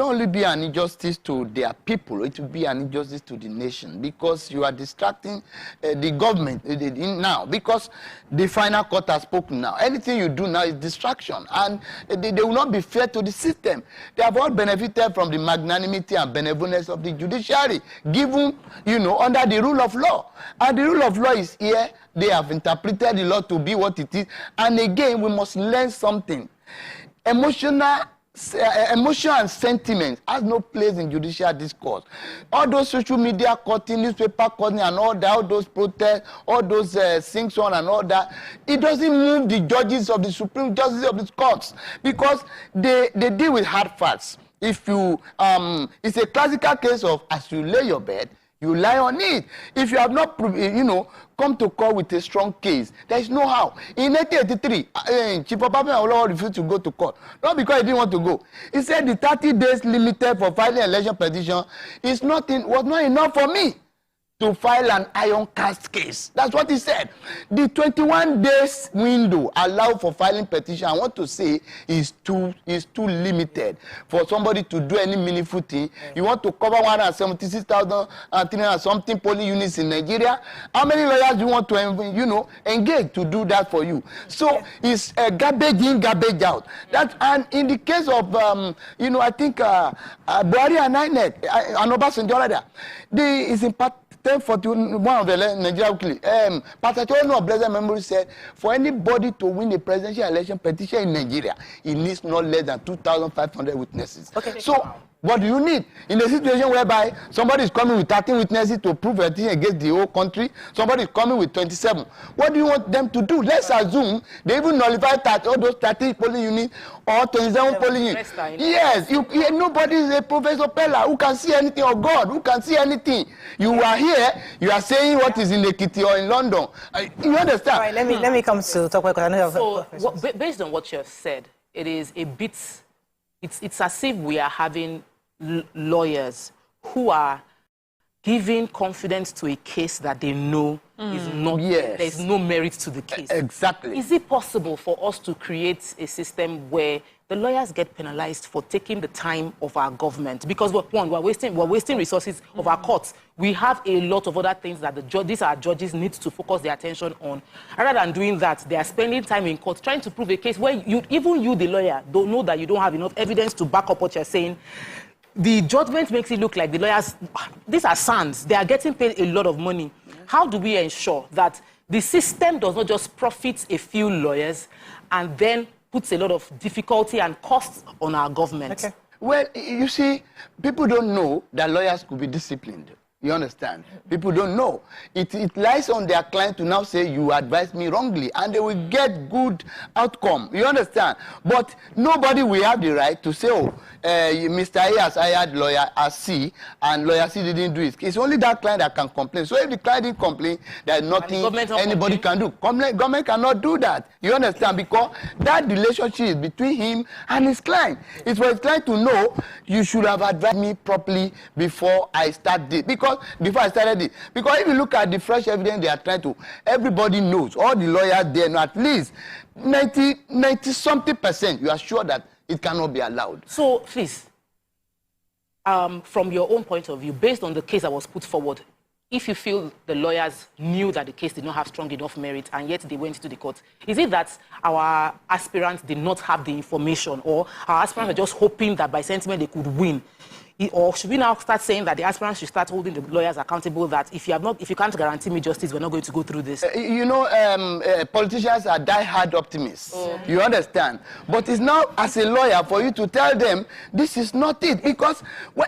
only be an injustice to their people, it would be an injustice to the nation, because you are distracting the government now, because the final court has spoken now. Anything you do now is distraction, and they will not be fair to the system. They have all benefited from the magnanimity and benevolence of the judiciary, given, under the rule of law. And the rule of law is here. They have interpreted the law to be what it is. And again, we must learn something. Emotional emotion and sentiment has no place in judicial discourse. All those social media cutting, newspaper cutting and all that, all those protests, all those things on and all that, it doesn't move the judges of the Supreme Justice of the courts because they deal with hard facts. If you, it's a classical case of as you lay your bed, you lie on it. If you have not, come to court with a strong case, there is no how. In 1983, Chief Obafemi refused to go to court. Not because he didn't want to go. He said the 30 days limited for filing election petition was not enough for me to file an iron cast case. That's what he said. The 21 days window allowed for filing petition, I want to say, is too limited for somebody to do any meaningful thing. You want to cover 176,300 something polling units in Nigeria. How many lawyers do you want to, engage to do that for you? So it's garbage in, garbage out. And in the case of, I think Buhari and INEC, and Obasanjo, it's in part 1041 of the Nigeria Weekly. Pastor Cholo of blessed memory said, for anybody to win a presidential election petition in Nigeria, it needs not less than 2,500 witnesses. Okay. So, what do you need? In a situation whereby somebody is coming with 13 witnesses to prove a thing against the whole country, somebody is coming with 27. What do you want them to do? Let's assume they even nullify all those 30 polling units or 27 polling units. Yes, nobody is a Professor Pella who can see anything, or God who can see anything. You are here, you are saying what is in Ekiti or in London. You understand? All right, let me come to talk about it. So, based on what you have said, it is a bit, it's as if we are having lawyers who are giving confidence to a case that they know is not, there is no merit to the case. Exactly. Is it possible for us to create a system where the lawyers get penalized for taking the time of our government? Because we're wasting resources of our courts. We have a lot of other things that these our judges need to focus their attention on. Rather than doing that, they are spending time in court trying to prove a case where even you, the lawyer, don't know that you don't have enough evidence to back up what you're saying. The judgment makes it look like the lawyers, these are sons, they are getting paid a lot of money. How do we ensure that the system does not just profit a few lawyers and then puts a lot of difficulty and costs on our government? Okay. Well, you see, people don't know that lawyers could be disciplined. You understand? People don't know. It lies on their client to now say, you advised me wrongly, and they will get good outcome. You understand? But nobody will have the right to say, oh, Mr. A has hired lawyer C, and lawyer C didn't do it. It's only that client that can complain. So if the client didn't complain, there's nothing anybody can do. Government cannot do that. You understand? Because that relationship is between him and his client. It's for his client to know, you should have advised me properly before I start this. Before I started it. Because if you look at the fresh evidence they are trying to, everybody knows, all the lawyers there know at least 90-something%, you are sure that it cannot be allowed. So, please, from your own point of view, based on the case that was put forward, if you feel the lawyers knew that the case did not have strong enough merit and yet they went to the court, is it that our aspirants did not have the information, or our aspirants were just hoping that by sentiment they could win? Or should we now start saying that the aspirants should start holding the lawyers accountable, that if you can't guarantee me justice, we're not going to go through this? Politicians are die-hard optimists. You understand? But it's now, as a lawyer, for you to tell them, this is not it. Because,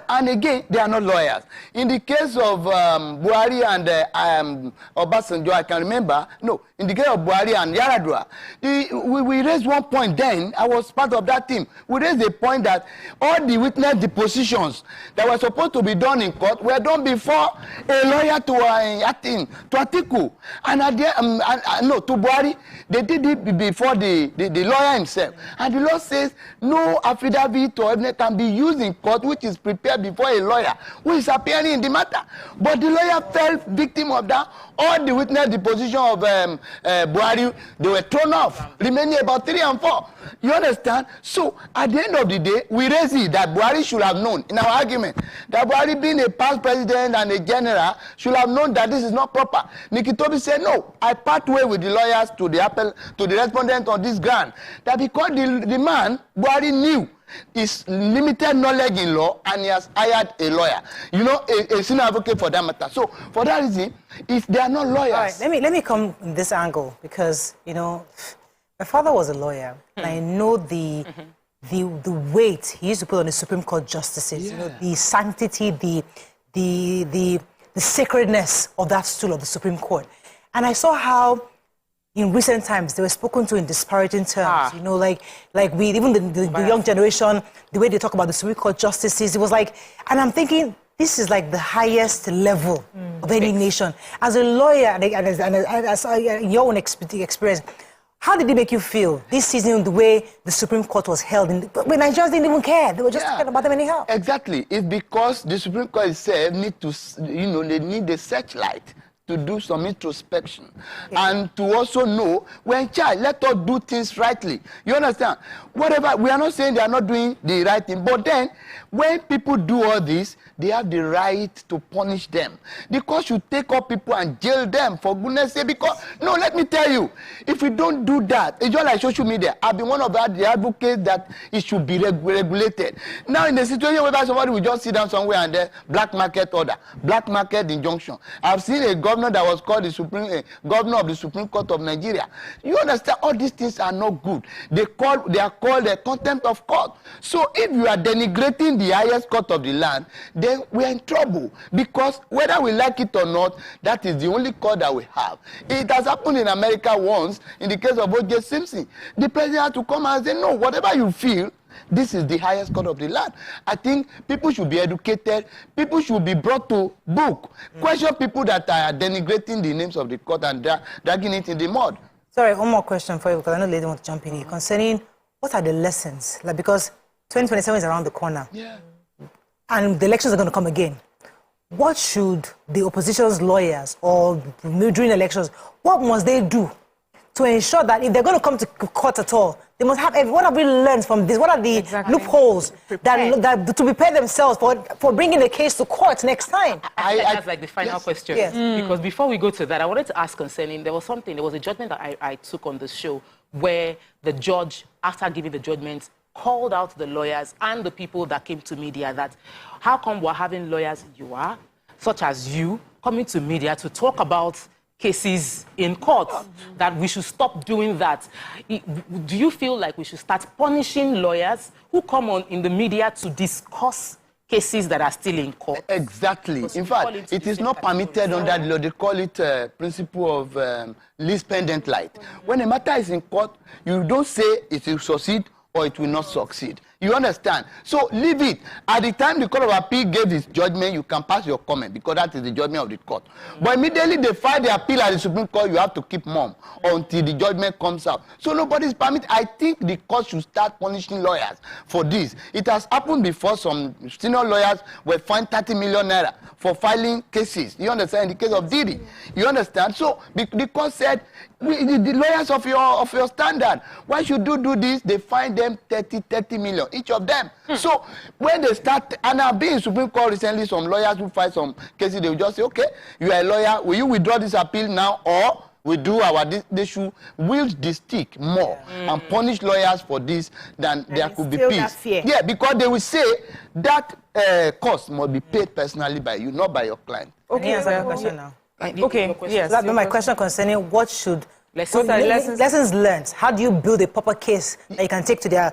and again, they are not lawyers. In the case of Buhari and Obasanjo, I can remember, in the case of Buhari and Yaradua, we raised one point then, I was part of that team. We raised the point that all the witness depositions that were supposed to be done in court were done before a lawyer to Atiku. And to Buhari, they did it before the lawyer himself. And the law says no affidavit or evidence can be used in court which is prepared before a lawyer who is appearing in the matter. But the lawyer fell victim of that. All the witness deposition of Buhari, they were thrown off, remaining about 3 and 4. You understand? So, at the end of the day, we raise it that Buhari should have known, in our argument, that Buhari, being a past president and a general, should have known that this is not proper. Nikitobi said, no, I part way with the lawyers to the respondent on this ground. That because the man, Buhari, knew his limited knowledge in law and he has hired a lawyer. A senior advocate for that matter. So, for that reason, if they are not lawyers... All right, let me come in this angle because, my father was a lawyer, and I know the the weight he used to put on the Supreme Court justices, you know, the sanctity, the sacredness of that stool of the Supreme Court. And I saw how in recent times they were spoken to in disparaging terms, you know, like we, even the young generation, the way they talk about the Supreme Court justices, it was like, and I'm thinking, this is like the highest level of any nation. As a lawyer, and as your own experience, how did it make you feel this season, the way the Supreme Court was held? When Nigerians didn't even care. They were just talking about them anyhow. Exactly. It's because the Supreme Court itself need to, you know, they need the searchlight to do some introspection and to also know when child, let us do things rightly. You understand? Whatever, we are not saying they are not doing the right thing, but then when people do all this, they have the right to punish them. The court should take up people and jail them, for goodness sake, because, no, let me tell you, if we don't do that, it's just like social media. I've been one of the advocates that it should be regulated. Now, in the situation where somebody will just sit down somewhere and then black market order, black market injunction. I've seen a governor that was called the governor of the Supreme Court of Nigeria. You understand, all these things are not good. They are called the contempt of court. So if you are denigrating the highest court of the land, then we are in trouble, because whether we like it or not, that is the only court that we have. It has happened in America once, in the case of O.J. Simpson. The president had to come and say, no, whatever you feel, this is the highest court of the land. I think people should be educated. People should be brought to book. Question people that are denigrating the names of the court and dragging it in the mud. Sorry, one more question for you, because I know lady wants to jump in here. Concerning what are the lessons? Like, because 2027 is around the corner. Yeah. And the elections are going to come again. What should the opposition's lawyers, or during elections, what must they do to ensure that if they're going to come to court at all, they must have, what have we learned from this? What are the loopholes that to prepare themselves for bringing the case to court next time? That's like the final question. Yes. Because before we go to that, I wanted to ask concerning, there was a judgment that I took on the show where the judge, after giving the judgment, called out the lawyers and the people that came to media that how come we're having lawyers such as you, coming to media to talk about cases in court, that we should stop doing that. Do you feel like we should start punishing lawyers who come on in the media to discuss cases that are still in court? Exactly. In fact, it is not permitted under the law. They call it principle of least pendant light. When a matter is in court, you don't say it will succeed or it will not succeed. You understand? So leave it. At the time the Court of Appeal gave its judgment, you can pass your comment because that is the judgment of the court. But immediately they file the appeal at the Supreme Court, you have to keep mum until the judgment comes out. So nobody is permitted. I think the court should start punishing lawyers for this. It has happened before. Some senior lawyers were fined 30 million naira for filing cases. You understand? In the case of Didi. You understand? So the court said, the lawyers of your standard, why should you do this? They fine them 30 million. Each of them. So when they start, and I've been in Supreme Court recently, some lawyers who fight some cases, they will just say, okay, you are a lawyer, will you withdraw this appeal now, or we do they should wield the stick more and punish lawyers for this, than there could be peace. Yeah, because they will say that cost must be paid personally by you, not by your client. Okay, answer your question now. Okay, yes. That's my question concerning what should lessons learned. How do you build a proper case that you can take to their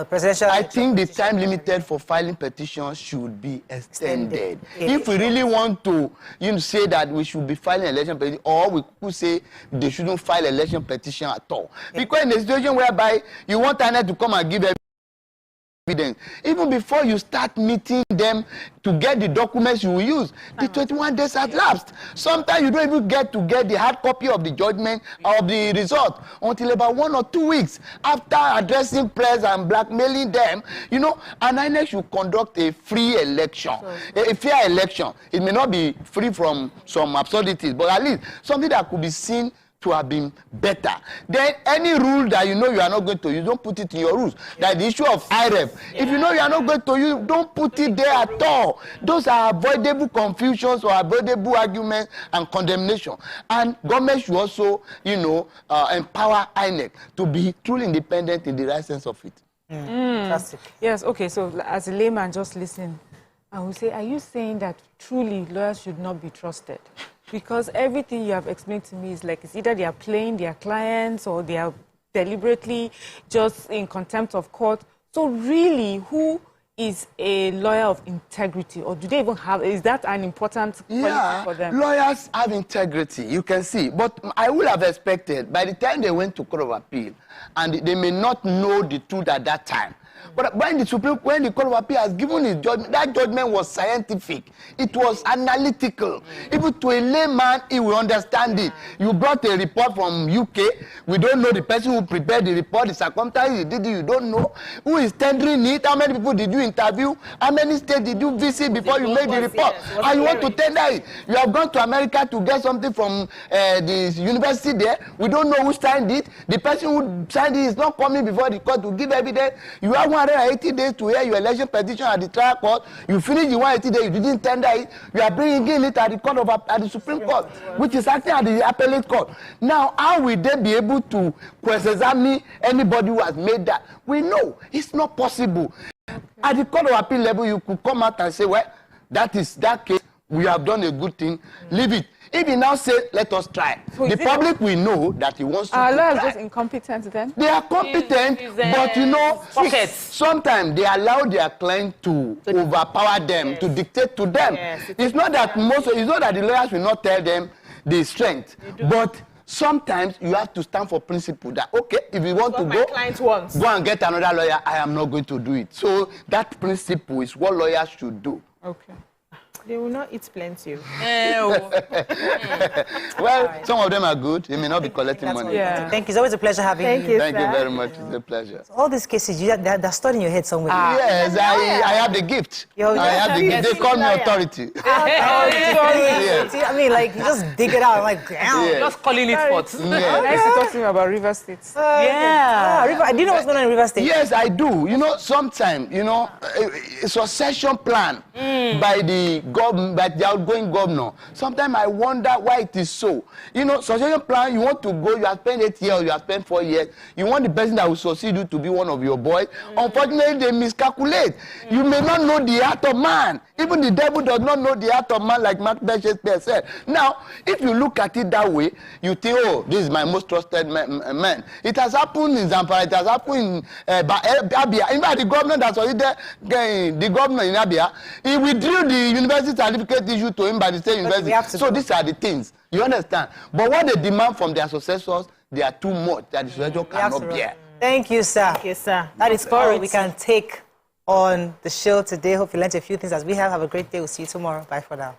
presidential? I think the time limited for filing petitions should be extended. If we really want to, say that we should be filing election petition, or we could say they shouldn't file election petition at all. Because in a situation whereby you want INEC to come and give evidence, even before you start meeting them to get the documents you will use, the 21 days have lapsed. Sometimes you don't even get the hard copy of the judgment of the result until about 1 or 2 weeks after addressing press and blackmailing them. And INEC should conduct a free election, a fair election. It may not be free from some absurdities, but at least something that could be seen to have been better. Then any rule that you are not going to use, don't put it in your rules. Like the issue of IREF. If you know you are not going to use, don't put it there at all. Those are avoidable confusions or avoidable arguments and condemnation. And government should also, empower INEC to be truly independent in the right sense of it. Fantastic. Yes, okay, so as a layman, just listen. I would say, are you saying that truly lawyers should not be trusted? Because everything you have explained to me is like it's either they are playing their clients or they are deliberately just in contempt of court. So really, who is a lawyer of integrity, or do they even have, is that an important quality for them? Lawyers have integrity, you can see. But I would have expected by the time they went to Court of Appeal, and they may not know the truth at that time. But when the Court of Appeal has given its judgment, that judgment was scientific. It was analytical. Even to a layman, he will understand it. You brought a report from UK. We don't know the person who prepared the report, the circumstances he did it, you don't know. Who is tendering it? How many people did you interview? How many states did you visit before you made the report? And you want to tender it. You have gone to America to get something from the university there. We don't know who signed it. The person who signed it is not coming before the court to give evidence. You have 180 days to hear your election petition at the trial court. You finish the 180 days, you didn't tender it. You are bringing it at the Supreme Court, which is acting at the appellate court. Now, how will they be able to cross-examine anybody who has made that? We know it's not possible. At the Court of Appeal level, you could come out and say, well, that case, we have done a good thing, leave it. If he now say, let us try, so the public will know that he wants to try. Are lawyers just incompetent then? They are competent, but you know, sometimes they allow their client to overpower them, to dictate to them. Yes, it's not that the lawyers will not tell them the strength, but sometimes you have to stand for principle that, okay, if you want to go and get another lawyer, I am not going to do it. So that principle is what lawyers should do. Okay. They will not eat plenty. Well, some of them are good. They may not be collecting money. Yeah. Thank you. It's always a pleasure having you. Thank you very much. It's a pleasure. So all these cases, they're stored in your head somewhere. Yes, I have the gift. I have the gift. They call me authority. I mean, like, you just dig it out. I'm like, damn. Just calling it forth. Nice to talk to you about River State. Do you know what's going on in River State? Yes, I do. You know, sometimes, you know, a succession plan by the government, by the outgoing governor. Sometimes I wonder why it is so. You know, succession plan, you want to go, you have spent 8 years, you have spent 4 years. You want the person that will succeed you to be one of your boys. Unfortunately, they miscalculate. You may not know the heart of man. Even the devil does not know the heart of man, like Mark Shakespeare said. Now, if you look at it that way, you think, oh, this is my most trusted man. It has happened in Zamfara. It has happened in Abia. In fact, the governor that's already there, the governor in Abia, he withdrew the university certificate issued to him by the state university. So these are the things. You understand? But what they demand from their successors, they are too much that the successor cannot bear. Thank you, sir. Thank you, sir. That is all we can take on the show today. Hope you learned a few things as we have. Have a great day. We'll see you tomorrow. Bye for now.